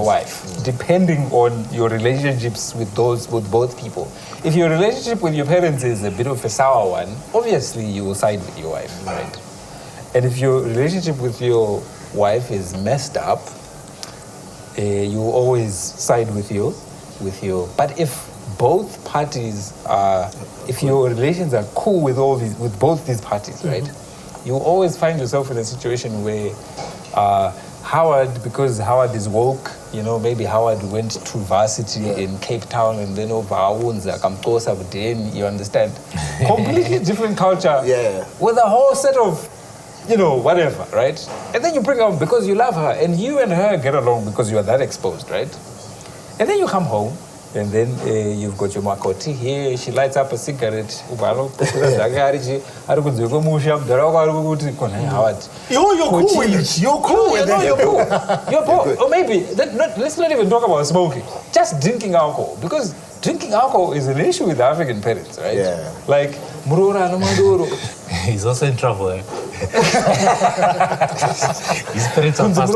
Speaker 3: wife, depending on your relationships with both people. If your relationship with your parents is a bit of a sour one, obviously you will side with your wife, right? And if your relationship with your wife is messed up, you will always side with your. But if both parties are, if your relations are cool with both these parties, right? You always find yourself in a situation where Howard, because Howard is woke, maybe Howard went to varsity in Cape Town and then over Awunza, Kamtosa, Budeni, you understand? Completely different culture
Speaker 7: Yeah.
Speaker 3: with a whole set of, whatever, right? And then you bring her because you love her and you and her get along because you are that exposed, right? And then you come home And then you've got your makoti here. She lights up a cigarette.
Speaker 2: You're cool with it. You're cool with it.
Speaker 3: You're cool. You're cool. Or maybe, let's not even talk about smoking. Just drinking alcohol. Because drinking alcohol is an issue with African parents, right?
Speaker 7: Yeah.
Speaker 3: Like, Murora no Maduro.
Speaker 6: He's also in trouble. Eh? His parents are pastors.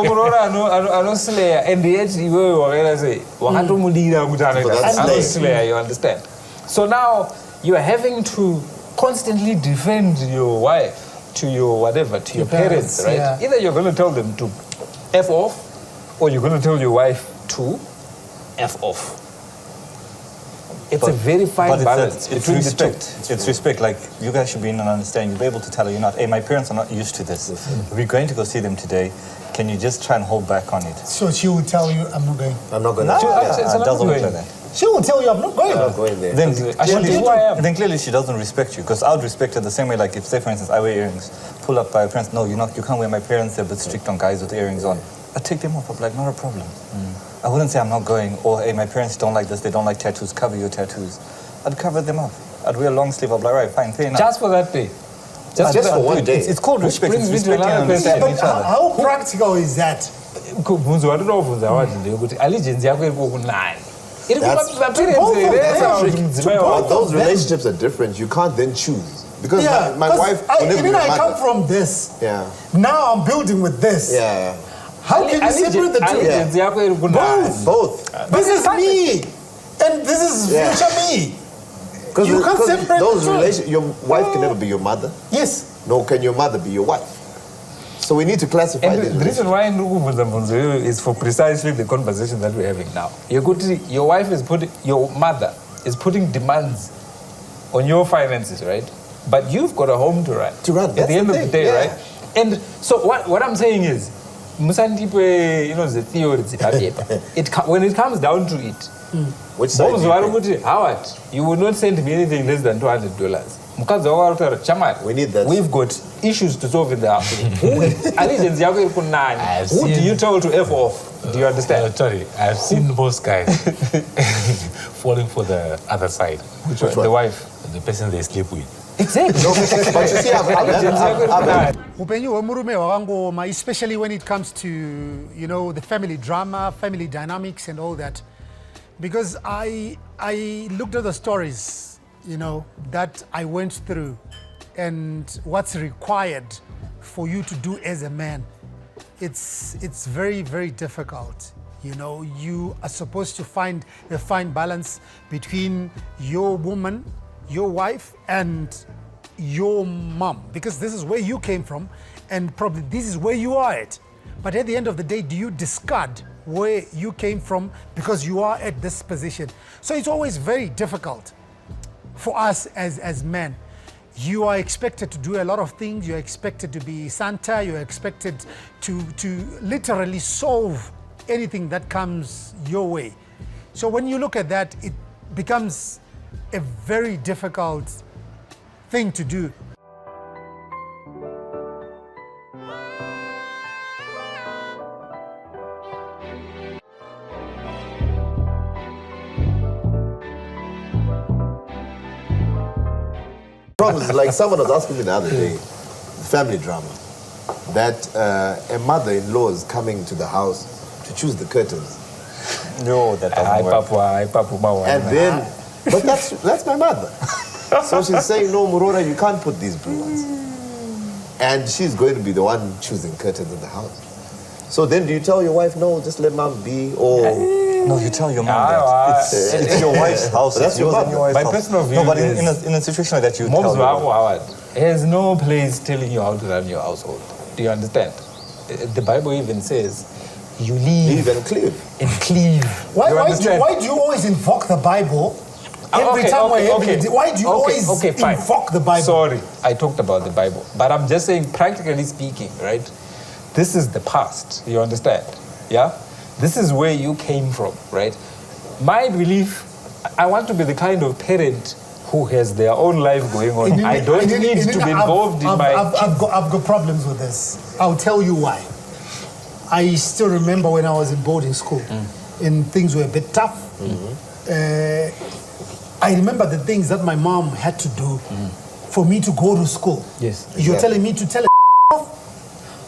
Speaker 3: Murora no slayer. And yet, you were say, slayer, you understand? So now, you are having to constantly defend your wife to your whatever, to your parents, right?
Speaker 2: yeah.
Speaker 3: Either you're going to tell them to F off, or you're going to tell your wife to F off. It's a very fine balance
Speaker 5: it's
Speaker 3: between
Speaker 5: respect.
Speaker 3: the two.
Speaker 5: It's respect. Like, you guys should be in an understanding. You'll be able to tell her, hey, my parents are not used to this. We're going to go see them today. Can you just try and hold back on it?
Speaker 2: So she will tell you, I'm not going.
Speaker 7: I'm not going
Speaker 5: No,
Speaker 7: to.
Speaker 5: it doesn't look like that.
Speaker 2: She will tell you, I'm not going.
Speaker 7: I'm not going there.
Speaker 5: Then
Speaker 3: Then
Speaker 5: clearly she doesn't respect you, because I would respect her the same way. Like, if, say, for instance, I wear earrings, pull up by your parents, no, you can't wear my parents, they're a bit strict on guys with earrings on. I take them off. I'm like, not a problem. I wouldn't say I'm not going, or hey, my parents don't like this, they don't like tattoos, cover your tattoos. I'd cover them up. I'd wear a long sleeve. I'd be like, right, fine, fair enough.
Speaker 3: Just for that day.
Speaker 7: Just for one day.
Speaker 5: It's called respect. It's
Speaker 3: brings me to
Speaker 5: respecting and
Speaker 3: another question.
Speaker 5: understanding
Speaker 2: But
Speaker 5: each other.
Speaker 2: how practical is that?
Speaker 3: Kubvunzo watinofunza wati ndekuti allegiance yako iri kunani. Iri
Speaker 7: That's-
Speaker 3: kumaparents
Speaker 7: But those relationships are different. You can't then choose. Because
Speaker 2: Yeah,
Speaker 7: my wife will never be
Speaker 2: even
Speaker 7: my
Speaker 2: I come
Speaker 7: mother.
Speaker 2: from this.
Speaker 7: Yeah.
Speaker 2: Now I'm building with this.
Speaker 7: Yeah.
Speaker 2: How can you separate the two?
Speaker 3: Allegiance yako iri kunani.
Speaker 7: Both.
Speaker 2: This is me, and this is
Speaker 7: Yeah.
Speaker 2: future me.
Speaker 7: Because
Speaker 2: You can't separate
Speaker 7: those
Speaker 2: the two.
Speaker 7: relations, your wife can never be your mother,
Speaker 2: Yes.
Speaker 7: nor can your mother be your wife. So we need to classify
Speaker 3: And
Speaker 7: these
Speaker 3: the reason why ndiri kubvunza bvunzo iyoyo is for precisely the conversation that we're having now. Yekuti your mother is putting demands on your finances, right? But you've got a home to run.
Speaker 7: To run,
Speaker 3: At
Speaker 7: that's
Speaker 3: the end
Speaker 7: the
Speaker 3: of the
Speaker 7: thing,
Speaker 3: day,
Speaker 7: yeah.
Speaker 3: right? And so what I'm saying is, musandipe, the theory when it comes down to it,
Speaker 7: Which side do you pick?
Speaker 3: Howard, you will not send me anything less than $200. Mukadzi wako arikutaura, Chamari,
Speaker 7: We need that.
Speaker 3: we've got issues to solve in the house. Allegiance yako iri kunani.
Speaker 6: I've
Speaker 3: Who do
Speaker 6: seen-
Speaker 3: you tell to F off? Do you understand?
Speaker 6: Sorry, I've seen most guys falling for the other side.
Speaker 3: Which one? The wife.
Speaker 6: The person they sleep with.
Speaker 3: Exactly.
Speaker 7: But you see,
Speaker 3: Allegiance yako iri kunani.
Speaker 2: Upenyu hwemurume hwakangoma, especially when it comes to, the family drama, family dynamics and all that. Because I looked at the stories, that I went through and what's required for you to do as a man. It's very, very difficult. You are supposed to find a fine balance between your woman, your wife, and your mom, because this is where you came from and probably this is where you are at. But at the end of the day, do you discard where you came from because you are at this position? So it's always very difficult for us as men. You are expected to do a lot of things. You're expected to be Santa. You're expected to literally solve anything that comes your way. So when you look at that, it becomes a very difficult thing to do.
Speaker 7: problem is, like someone was asking me the other day, family drama, that a mother-in-law is coming to the house to choose the curtains.
Speaker 5: No, that doesn't work.
Speaker 7: And then, but that's my mother. So she's saying, no, Murora, you can't put these blue ones. And she's going to be the one choosing curtains in the house. So then do you tell your wife, no, just let mom be, or...
Speaker 5: No, you tell your mom that. It's your wife's house.
Speaker 7: That's
Speaker 5: It's
Speaker 7: your
Speaker 5: yours and
Speaker 7: mother.
Speaker 5: your wife's
Speaker 3: My
Speaker 5: house.
Speaker 3: personal view
Speaker 5: No, but
Speaker 3: is-
Speaker 5: in a situation like that, you tell
Speaker 3: Mom's
Speaker 5: your
Speaker 3: Wako
Speaker 5: wife.
Speaker 3: Howard has no place telling you how to run your household. Do you understand? The Bible even says, you leave
Speaker 7: Leave and cleave.
Speaker 3: and cleave.
Speaker 2: Why
Speaker 3: understand?
Speaker 2: do you always invoke the Bible? Every time why do you always invoke the Bible?
Speaker 3: Sorry, I talked about the Bible. But I'm just saying, practically speaking, right? This is the past. You understand? Yeah? This is where you came from, right? My belief, I want to be the kind of parent who has their own life going on. I don't need to be involved in my
Speaker 2: I've got problems with this. I'll tell you why. I still remember when I was in boarding school and things were a bit tough. I remember the things that my mom had to do for me to go to school.
Speaker 3: Yes.
Speaker 2: You're telling me to tell her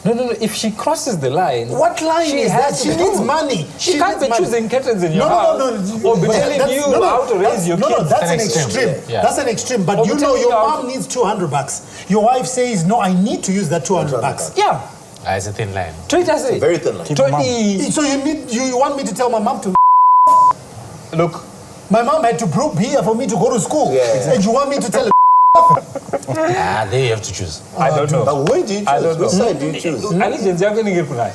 Speaker 3: No. If she crosses the line,
Speaker 2: what line
Speaker 3: she
Speaker 2: is that?
Speaker 3: has
Speaker 2: She
Speaker 3: to
Speaker 2: needs
Speaker 3: do.
Speaker 2: money.
Speaker 3: She can't
Speaker 2: needs
Speaker 3: be
Speaker 2: money.
Speaker 3: choosing curtains in your
Speaker 2: No,
Speaker 3: house.
Speaker 2: no, no.
Speaker 3: Or be
Speaker 2: But
Speaker 3: telling
Speaker 2: that's-
Speaker 3: you how to raise your
Speaker 2: No,
Speaker 3: kids.
Speaker 2: that's an
Speaker 6: extreme.
Speaker 2: extreme.
Speaker 6: Yeah.
Speaker 2: That's an extreme. But
Speaker 3: Or
Speaker 2: you
Speaker 3: be
Speaker 2: know,
Speaker 3: telling
Speaker 2: your
Speaker 3: you how
Speaker 2: mom needs $200. Your wife says, no, I need to use that $200.
Speaker 3: Yeah.
Speaker 6: It's a thin line.
Speaker 3: Treat us it.
Speaker 7: Very thin line.
Speaker 3: 20.
Speaker 2: So you want me to tell my mom to
Speaker 3: Look,
Speaker 2: my mom had to brew beer for me to go to school.
Speaker 7: Yeah.
Speaker 2: And you want me to tell her
Speaker 6: There you have to choose.
Speaker 3: I don't know.
Speaker 7: But where do you
Speaker 3: I
Speaker 7: choose?
Speaker 3: don't know.
Speaker 7: Which side do you choose?
Speaker 3: Allegiance, you're going to get kunai.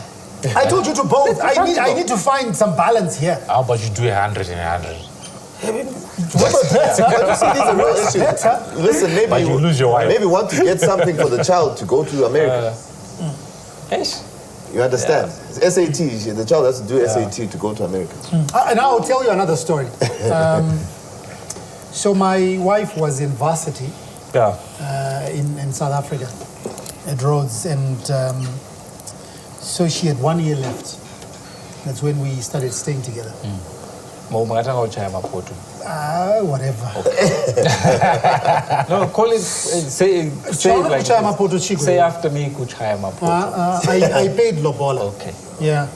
Speaker 2: I told you to both. I need to find some balance here.
Speaker 6: How about you do 100 and 100?
Speaker 2: What's better?
Speaker 7: These are real issues.
Speaker 2: Better.
Speaker 7: Listen, maybe
Speaker 6: But you lose your wife.
Speaker 7: Maybe want to get something for the child to go to America.
Speaker 3: Yes.
Speaker 7: You understand? It's SAT. The child has to do SAT to go to America.
Speaker 2: And I'll tell you another story. So my wife was in varsity
Speaker 3: Yeah.
Speaker 2: in South Africa at Rhodes, and so she had 1 year left. That's when we started staying together. Whatever.
Speaker 3: No, call it, say it like
Speaker 2: Kuchaya mapoto
Speaker 3: this.
Speaker 2: chico.
Speaker 3: Say after me, kuchaya mapoto.
Speaker 2: I paid lobola.
Speaker 3: Okay.
Speaker 2: Yeah.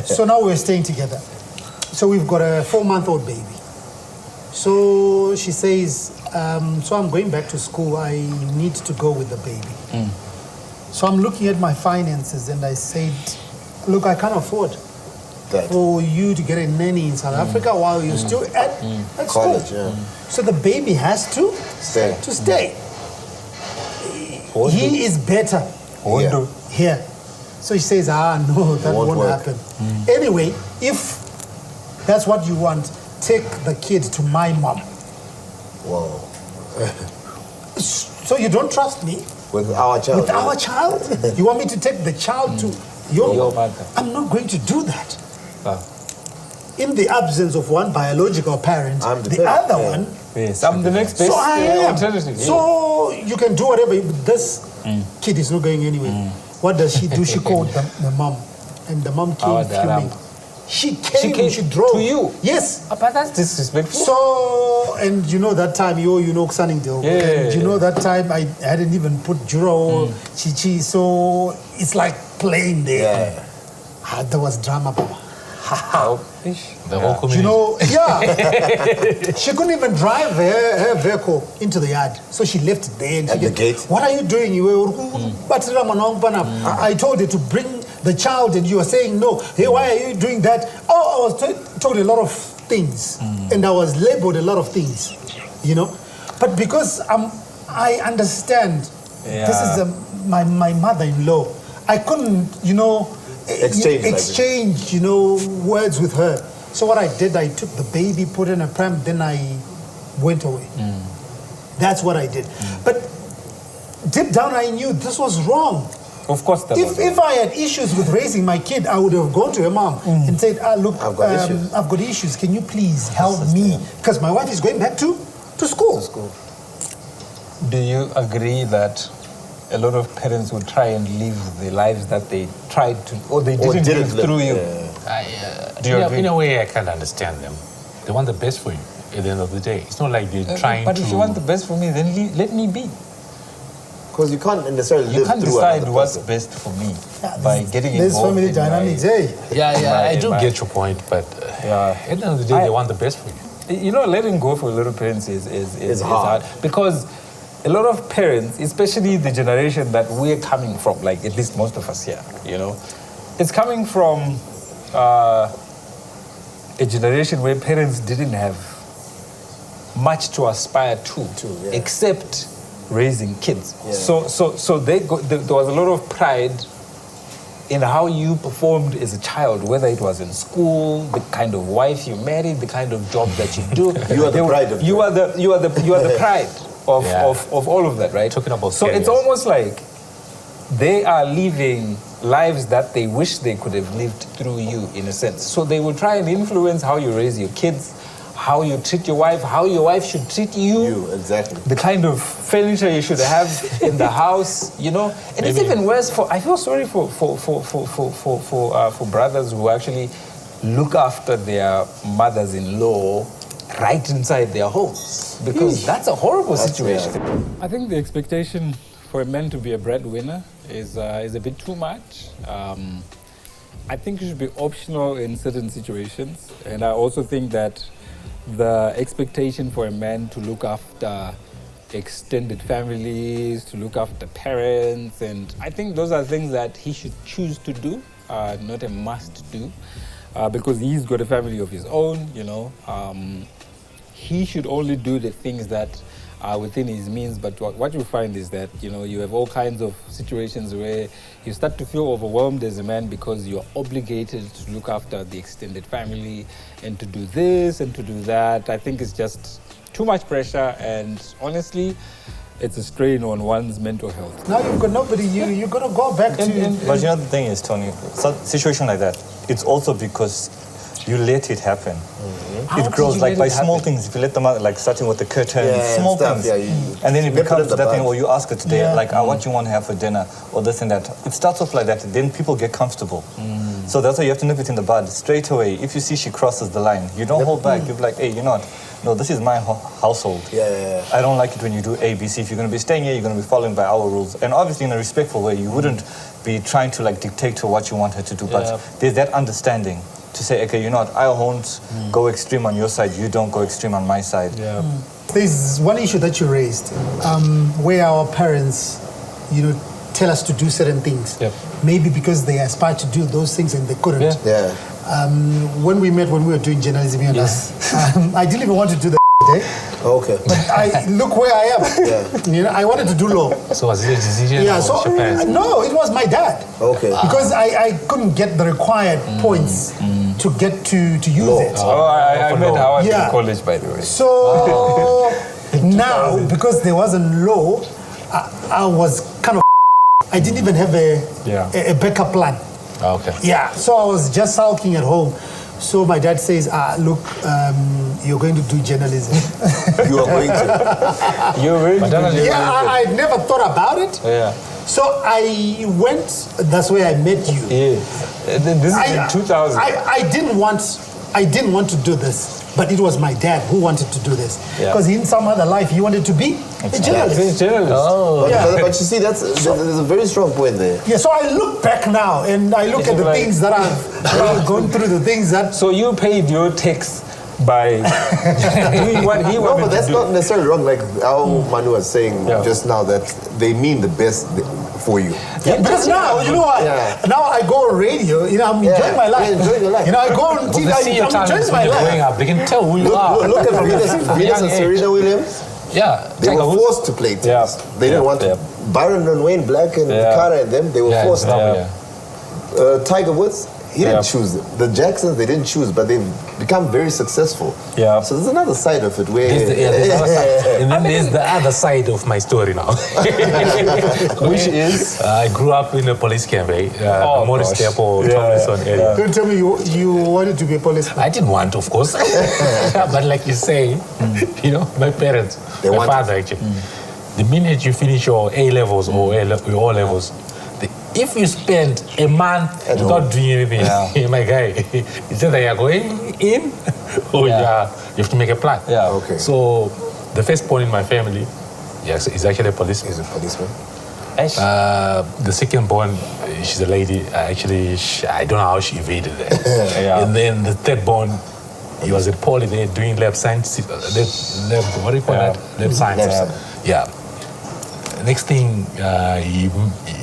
Speaker 2: So now we're staying together. So we've got a 4-month-old baby. So she says, so I'm going back to school. I need to go with the baby. So I'm looking at my finances and I said, look, I can't afford
Speaker 7: That.
Speaker 2: for you to get a nanny in South Africa while you're still at school.
Speaker 7: College, yeah.
Speaker 2: So the baby has to
Speaker 7: Stay.
Speaker 2: stay. He is better
Speaker 7: Yeah.
Speaker 2: here. So she says, no, that
Speaker 7: Won't
Speaker 2: won't
Speaker 7: work.
Speaker 2: happen. Anyway, if that's what you want, take the kid to my mom.
Speaker 7: Wow.
Speaker 2: So you don't trust me
Speaker 7: With our child.
Speaker 2: with our child? You want me to take the child to your
Speaker 3: Your
Speaker 2: mom?
Speaker 3: mother.
Speaker 2: I'm not going to do that.
Speaker 3: Ah.
Speaker 2: In the absence of one biological parent,
Speaker 7: I'm the
Speaker 2: the
Speaker 7: parent,
Speaker 2: other
Speaker 7: yeah.
Speaker 2: one.
Speaker 3: Yes, I'm the next best
Speaker 2: So I am.
Speaker 3: alternative.
Speaker 2: So you can do whatever. But this kid is not going anywhere. What does she do? She called the mom, and the mom came
Speaker 3: Our Daram.
Speaker 2: fuming. She came. She
Speaker 3: came
Speaker 2: drove
Speaker 3: to you?
Speaker 2: Yes.
Speaker 3: But that's disrespectful.
Speaker 2: So, and you know that time, you know Xaningdale.
Speaker 3: Yeah.
Speaker 2: And you know that time I hadn't even put Juro, Chichi. So it's like playing there.
Speaker 7: Yeah.
Speaker 2: There was drama, Papa.
Speaker 6: The whole community.
Speaker 2: You know, yeah. She couldn't even drive her vehicle into the yard. So she left it there. And
Speaker 7: At
Speaker 2: she
Speaker 7: the gate?
Speaker 2: What are you doing? You were, I told her to bring the child and you were saying no. Hey, why are you doing that? Oh, I was told a lot of things. And I was labeled a lot of things, you know. But because I understand this is my mother-in-law, I couldn't, you know, exchange, you know, words with her. So what I did, I took the baby, put in a pram, then I went away. That's what I did. But deep down, I knew this was wrong.
Speaker 3: Of course, that was
Speaker 2: If I had issues with raising my kid, I would have gone to her mom and said, look,
Speaker 7: I've got issues.
Speaker 2: Can you please help me? Because my wife is going back to school.
Speaker 3: Do you agree that a lot of parents would try and live the lives that they tried to, or they didn't live through you? Do you agree?
Speaker 6: In a way, I can't understand them. They want the best for you at the end of the day. It's not like they're trying
Speaker 3: But
Speaker 6: to...
Speaker 3: if you want the best for me, then let me be.
Speaker 7: Because you can't necessarily
Speaker 3: You
Speaker 7: live
Speaker 3: can't
Speaker 7: through
Speaker 3: decide
Speaker 7: another
Speaker 3: what's
Speaker 7: person.
Speaker 3: best for me by getting
Speaker 2: There's
Speaker 3: involved
Speaker 2: family
Speaker 3: in
Speaker 2: dynamics,
Speaker 3: my,
Speaker 2: hey.
Speaker 6: I do
Speaker 3: my-
Speaker 6: get your point, but at the end of the day, they want the best for you.
Speaker 3: You know, letting go for a lot of parents is
Speaker 7: hard.
Speaker 3: because a lot of parents, especially the generation that we're coming from, like at least most of us here, you know, it's coming from a generation where parents didn't have much to aspire to except raising kids.
Speaker 7: Yeah.
Speaker 3: So there was a lot of pride in how you performed as a child, whether it was in school, the kind of wife you married, the kind of job that you do.
Speaker 7: You are the pride of
Speaker 3: you are the pride of all of that, right?
Speaker 6: Talking about
Speaker 3: so it's
Speaker 6: careers.
Speaker 3: almost like they are living lives that they wish they could have lived through you, in a sense. So they will try and influence how you raise your kids, how you treat your wife, how your wife should treat you.
Speaker 7: Exactly.
Speaker 3: The kind of furniture you should have in the house, you know. And it's even worse I feel sorry for brothers who actually look after their mothers-in-law right inside their homes, because that's a horrible situation.
Speaker 8: I think the expectation for a man to be a breadwinner is a bit too much. I think it should be optional in certain situations, and I also think that the expectation for a man to look after extended families, to look after parents, and I think those are things that he should choose to do, not a must do, because he's got a family of his own, you know. He should only do the things that are within his means, but what you find is that, you know, you have all kinds of situations where you start to feel overwhelmed as a man because you're obligated to look after the extended family and to do this and to do that. I think it's just too much pressure, and honestly, it's a strain on one's mental health.
Speaker 2: Now you've got nobody, you've got to go back to...
Speaker 5: But you know the thing is, Tony, situation like that, it's also because you let it happen.
Speaker 3: How
Speaker 5: It grows
Speaker 3: did you
Speaker 5: like
Speaker 3: let
Speaker 5: by
Speaker 3: it
Speaker 5: small
Speaker 3: happen?
Speaker 5: things. If you let them out, like starting with the curtains, small
Speaker 7: stuff,
Speaker 5: things,
Speaker 7: you
Speaker 5: and then it
Speaker 7: nip
Speaker 5: becomes
Speaker 7: in the
Speaker 5: that thing
Speaker 7: bud.
Speaker 5: where you ask her today,
Speaker 2: Yeah.
Speaker 5: like, what you want to have for dinner, or this and that. It starts off like that, then people get comfortable. So that's why you have to nip it in the bud straight away. If you see she crosses the line, you don't hold back. You're like, hey, you know what? No, this is my household.
Speaker 7: Yeah.
Speaker 5: I don't like it when you do A, B, C. If you're going to be staying here, you're going to be following by our rules. And obviously in a respectful way. You wouldn't be trying to like dictate to what you want her to do. But there's that understanding to say, okay, you know what? I won't go extreme on your side. You don't go extreme on my side.
Speaker 2: There's one issue that you raised, where our parents, you know, tell us to do certain things. Maybe because they aspired to do those things and they couldn't. When we met, when we were doing journalism, you and I didn't even want to do that.
Speaker 7: Okay.
Speaker 2: But look where I am. You know, I wanted to do law.
Speaker 6: So was it a decision?
Speaker 2: Yeah,
Speaker 6: or
Speaker 2: so
Speaker 6: was your parents?
Speaker 2: no, it was my dad.
Speaker 7: Okay.
Speaker 2: Because I couldn't get the required points to get to use it.
Speaker 3: Oh, I met Howard
Speaker 2: Yeah.
Speaker 3: in college, by the way.
Speaker 2: So now, because there wasn't law, I was kind of I didn't even have a backup plan.
Speaker 6: Okay.
Speaker 2: Yeah, so I was just sulking at home. So my dad says, look, you're going to do journalism.
Speaker 7: You are going to.
Speaker 3: You're really
Speaker 2: Yeah, I never thought about it.
Speaker 3: Yeah.
Speaker 2: So I went, that's where I met you.
Speaker 3: Yeah. And then this is in 2000.
Speaker 2: I didn't want to do this, but it was my dad who wanted to do this.
Speaker 3: Yeah.
Speaker 2: Because in some other life, he wanted to be a journalist.
Speaker 3: Oh.
Speaker 7: But you see, there's a very strong point there.
Speaker 2: Yeah, so I look back now and I look at the things that I've gone through, the things that...
Speaker 3: So you paid your tax by doing what he
Speaker 7: No,
Speaker 3: wanted
Speaker 7: but that's
Speaker 3: to do.
Speaker 7: not necessarily wrong. Like our Manu was saying just now, that they mean the best for you.
Speaker 2: Yeah, because now, you know what?
Speaker 7: Yeah.
Speaker 2: Now I go on radio, you know, I'm enjoying my life.
Speaker 7: Yeah, enjoying your life.
Speaker 2: You know, I go on TV,
Speaker 6: They see your
Speaker 2: I'm
Speaker 6: talent
Speaker 2: enjoying
Speaker 6: when
Speaker 2: my
Speaker 6: you're growing
Speaker 2: life.
Speaker 6: up. They can tell who you are.
Speaker 7: Look at Venus
Speaker 6: Young
Speaker 7: and
Speaker 6: age.
Speaker 7: Serena Williams.
Speaker 6: Yeah.
Speaker 7: They were forced to play tennis. They didn't want to. Byron and Wayne Black and Kara and them, they were forced. Tiger Woods, he didn't choose them. The Jacksons, they didn't choose, but they've become very successful.
Speaker 3: Yeah.
Speaker 7: So there's another side of it where...
Speaker 6: There's the other side. And then there's the other side of my story now.
Speaker 3: Which is?
Speaker 6: I grew up in a police campaign, Morris
Speaker 3: gosh.
Speaker 6: Temple, Tomlinson area.
Speaker 2: Don't tell me you wanted to be a policeman.
Speaker 6: I didn't want, of course. But like you say, you know, my parents, my
Speaker 7: wanted.
Speaker 6: father actually, the minute you finish your A levels or your O levels, if you spend a month without doing anything, my guy, it's either you're going in or you have to make a plan.
Speaker 3: Yeah.
Speaker 7: Okay.
Speaker 6: So the first born in my family, yes, is actually a policeman.
Speaker 7: He's a policeman.
Speaker 6: The second born, she's a lady. Actually, I don't know how she evaded that. And then the third born, he was at Poly there doing lab science. What do you call that? Lab science.
Speaker 7: Lab science.
Speaker 6: Yeah. Next thing,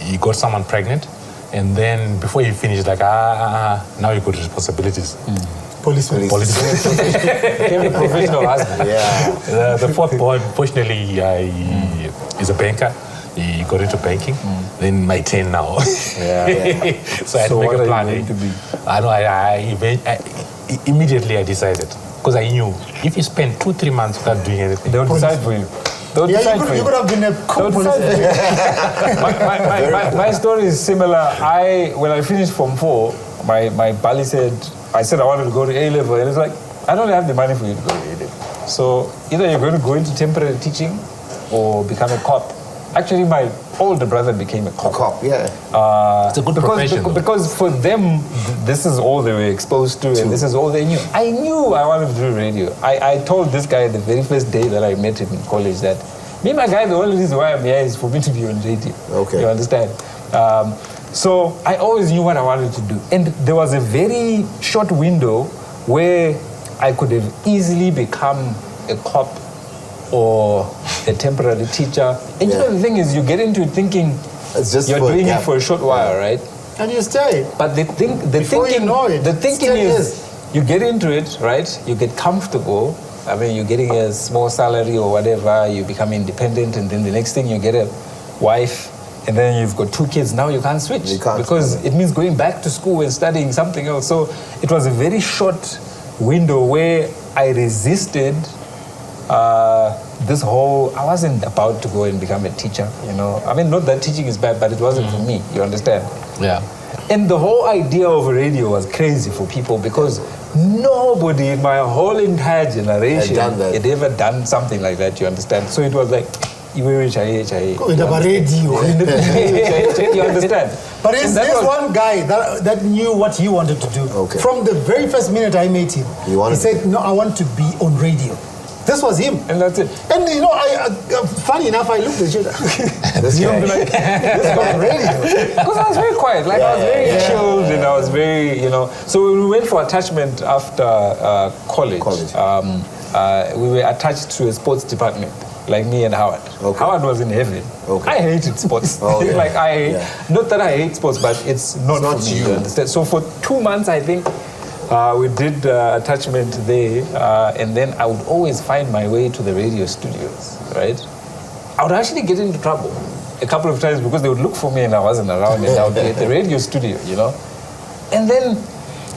Speaker 6: he got someone pregnant, and then before he finished, like now you got responsibilities.
Speaker 2: Policeman.
Speaker 3: Became a professional husband.
Speaker 7: Yeah.
Speaker 6: The fourth born, fortunately, he is a banker. He got into banking. Then my 10 now. So I had to make a plan. I know. I immediately I decided, because I knew if you spend 2-3 months without doing anything,
Speaker 3: They'll decide for you.
Speaker 2: Yeah, you could have been a cool policeman.
Speaker 3: My story is similar. When I finished Form 4, my Bali said, I wanted to go to A level, and it's like, I don't have the money for you to go to radio. So either you're going to go into temporary teaching or become a cop. Actually, my older brother became a cop.
Speaker 7: A cop, yeah.
Speaker 6: It's a good profession, though.
Speaker 3: Because for them, this is all they were exposed to, and this is all they knew. I knew I wanted to do radio. I told this guy the very first day that I met him in college that, me, my guy, the only reason why I'm here is for me to be on radio.
Speaker 7: Okay.
Speaker 3: You understand? So I always knew what I wanted to do. And there was a very short window where I could have easily become a cop or a temporary teacher. And you know, the thing is, you get into it thinking
Speaker 7: It's just
Speaker 3: you're
Speaker 7: for a
Speaker 3: doing
Speaker 7: gap.
Speaker 3: it for a short while, right?
Speaker 2: And you stay.
Speaker 3: But the
Speaker 2: Before
Speaker 3: thinking,
Speaker 2: you know it,
Speaker 3: the
Speaker 2: it's
Speaker 3: thinking
Speaker 2: 10
Speaker 3: is,
Speaker 2: years.
Speaker 3: you get into it, right? You get comfortable. I mean, you're getting a small salary or whatever. You become independent, and then the next thing you get a wife, and then you've got 2 kids. Now you can't switch
Speaker 7: You can't.
Speaker 3: because it means going back to school and studying something else. So it was a very short window where I resisted this whole. I wasn't about to go and become a teacher. You know, I mean, not that teaching is bad, but it wasn't for me. You understand?
Speaker 6: Yeah.
Speaker 3: And the whole idea of radio was crazy for people because nobody in my whole entire generation
Speaker 7: Had done that.
Speaker 3: had ever done something like that, you understand? So it was like, you
Speaker 2: With a radio.
Speaker 3: understand?
Speaker 2: But there's
Speaker 3: And that was-
Speaker 2: one guy that knew what he wanted to do.
Speaker 7: Okay.
Speaker 2: From the very first minute I met him,
Speaker 7: He wanted
Speaker 2: he said, no, I want to be on radio. This was him.
Speaker 3: And that's it.
Speaker 2: And you know, funny enough, I looked at you.
Speaker 7: This guy.
Speaker 2: This guy on radio.
Speaker 3: Because I was very quiet, like I was very chilled and I was very, you know. So when we went for attachment after college. We were attached to a sports department, like me and Howard.
Speaker 7: Okay.
Speaker 3: Howard was in heaven.
Speaker 7: Okay.
Speaker 3: I hated sports.
Speaker 7: Oh, yeah.
Speaker 3: Like not that I hate sports, but it's not
Speaker 7: not
Speaker 3: for me.
Speaker 7: you.
Speaker 3: You understand? So for 2 months, I think we did attachment there, and then I would always find my way to the radio studios, right? I would actually get into trouble a couple of times because they would look for me and I wasn't around, and I would be at the radio studio, you know? And then,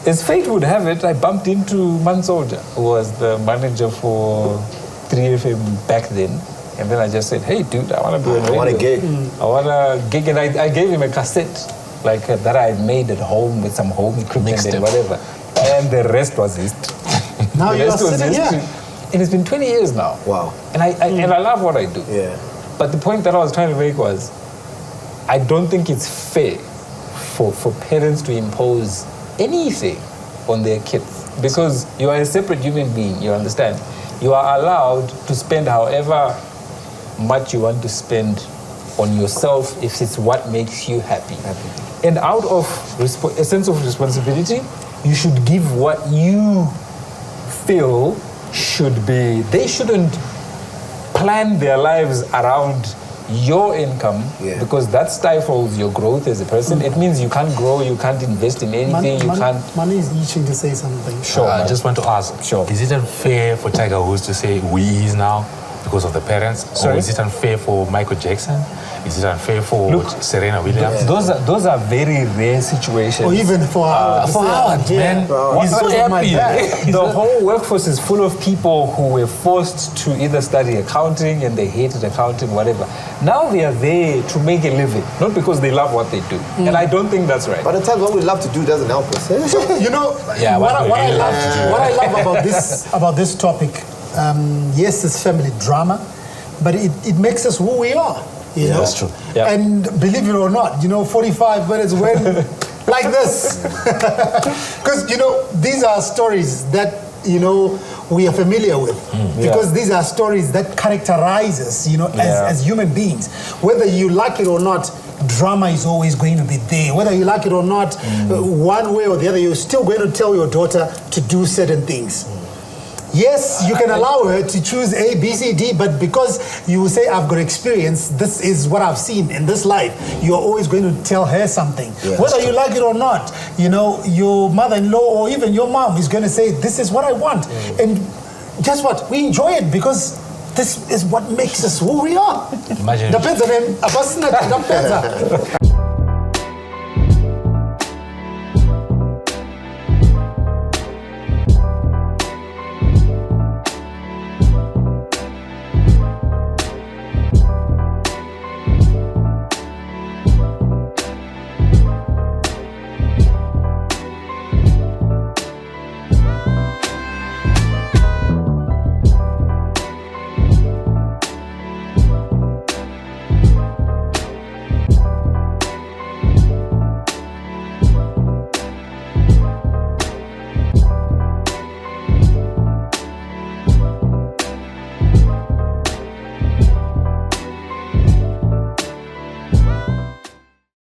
Speaker 3: as fate would have it, I bumped into Mansolja, who was the manager for 3FM back then. And then I just said, hey, dude, I want to do a radio.
Speaker 7: I want a gig.
Speaker 3: I want a gig. And I gave him a cassette, like that I made at home with some home equipment
Speaker 6: Mixed
Speaker 3: and
Speaker 6: it.
Speaker 3: whatever. And the rest was history.
Speaker 2: Now
Speaker 3: The
Speaker 2: you are
Speaker 3: rest was
Speaker 2: sitting
Speaker 3: history.
Speaker 2: here.
Speaker 3: And it's been 20 years now.
Speaker 7: Wow.
Speaker 3: And I love what I do.
Speaker 7: Yeah.
Speaker 3: But the point that I was trying to make was, I don't think it's fair for parents to impose anything on their kids because you are a separate human being, you understand? You are allowed to spend however much you want to spend on yourself if it's what makes you happy. And out of a sense of responsibility, you should give what you feel should be. They shouldn't plan their lives around your income because that stifles your growth as a person. It means you can't grow, you can't invest in anything, you can't.
Speaker 2: Money is itching to say something.
Speaker 3: Sure.
Speaker 6: I just want to ask,
Speaker 3: Sure.
Speaker 6: is it unfair for Tiger Woods to say we is now because of the parents?
Speaker 3: Sorry?
Speaker 6: Or is it unfair for Michael Jackson? Is it unfair for Serena Williams?
Speaker 3: Those are very rare situations.
Speaker 2: Or even for Howard.
Speaker 6: For Howard, man. He's so happy.
Speaker 3: The whole workforce is full of people who were forced to either study accounting and they hated accounting, whatever. Now they are there to make a living, not because they love what they do. And I don't think that's right.
Speaker 7: But at times what we love to do doesn't help us.
Speaker 2: You know,
Speaker 6: Yeah,
Speaker 2: what I
Speaker 6: really
Speaker 2: love about this topic, yes, it's family drama, but it makes us who we are. You know?
Speaker 6: That's true.
Speaker 3: Yeah.
Speaker 2: And believe it or not, 45 minutes when like this. Because, these are stories that, we are familiar with. Because these are stories that characterize us, as human beings. Whether you like it or not, drama is always going to be there. Whether you like it or not, one way or the other, you're still going to tell your daughter to do certain things. Yes, you can allow her to choose A, B, C, D, but because you say, I've got experience, this is what I've seen in this life, you're always going to tell her something.
Speaker 7: Yeah,
Speaker 2: whether you like it or not, your mother-in-law or even your mom is going to say, this is what I want. And guess what? We enjoy it because this is what makes us who we are.
Speaker 6: Imagine.
Speaker 2: Depends on them.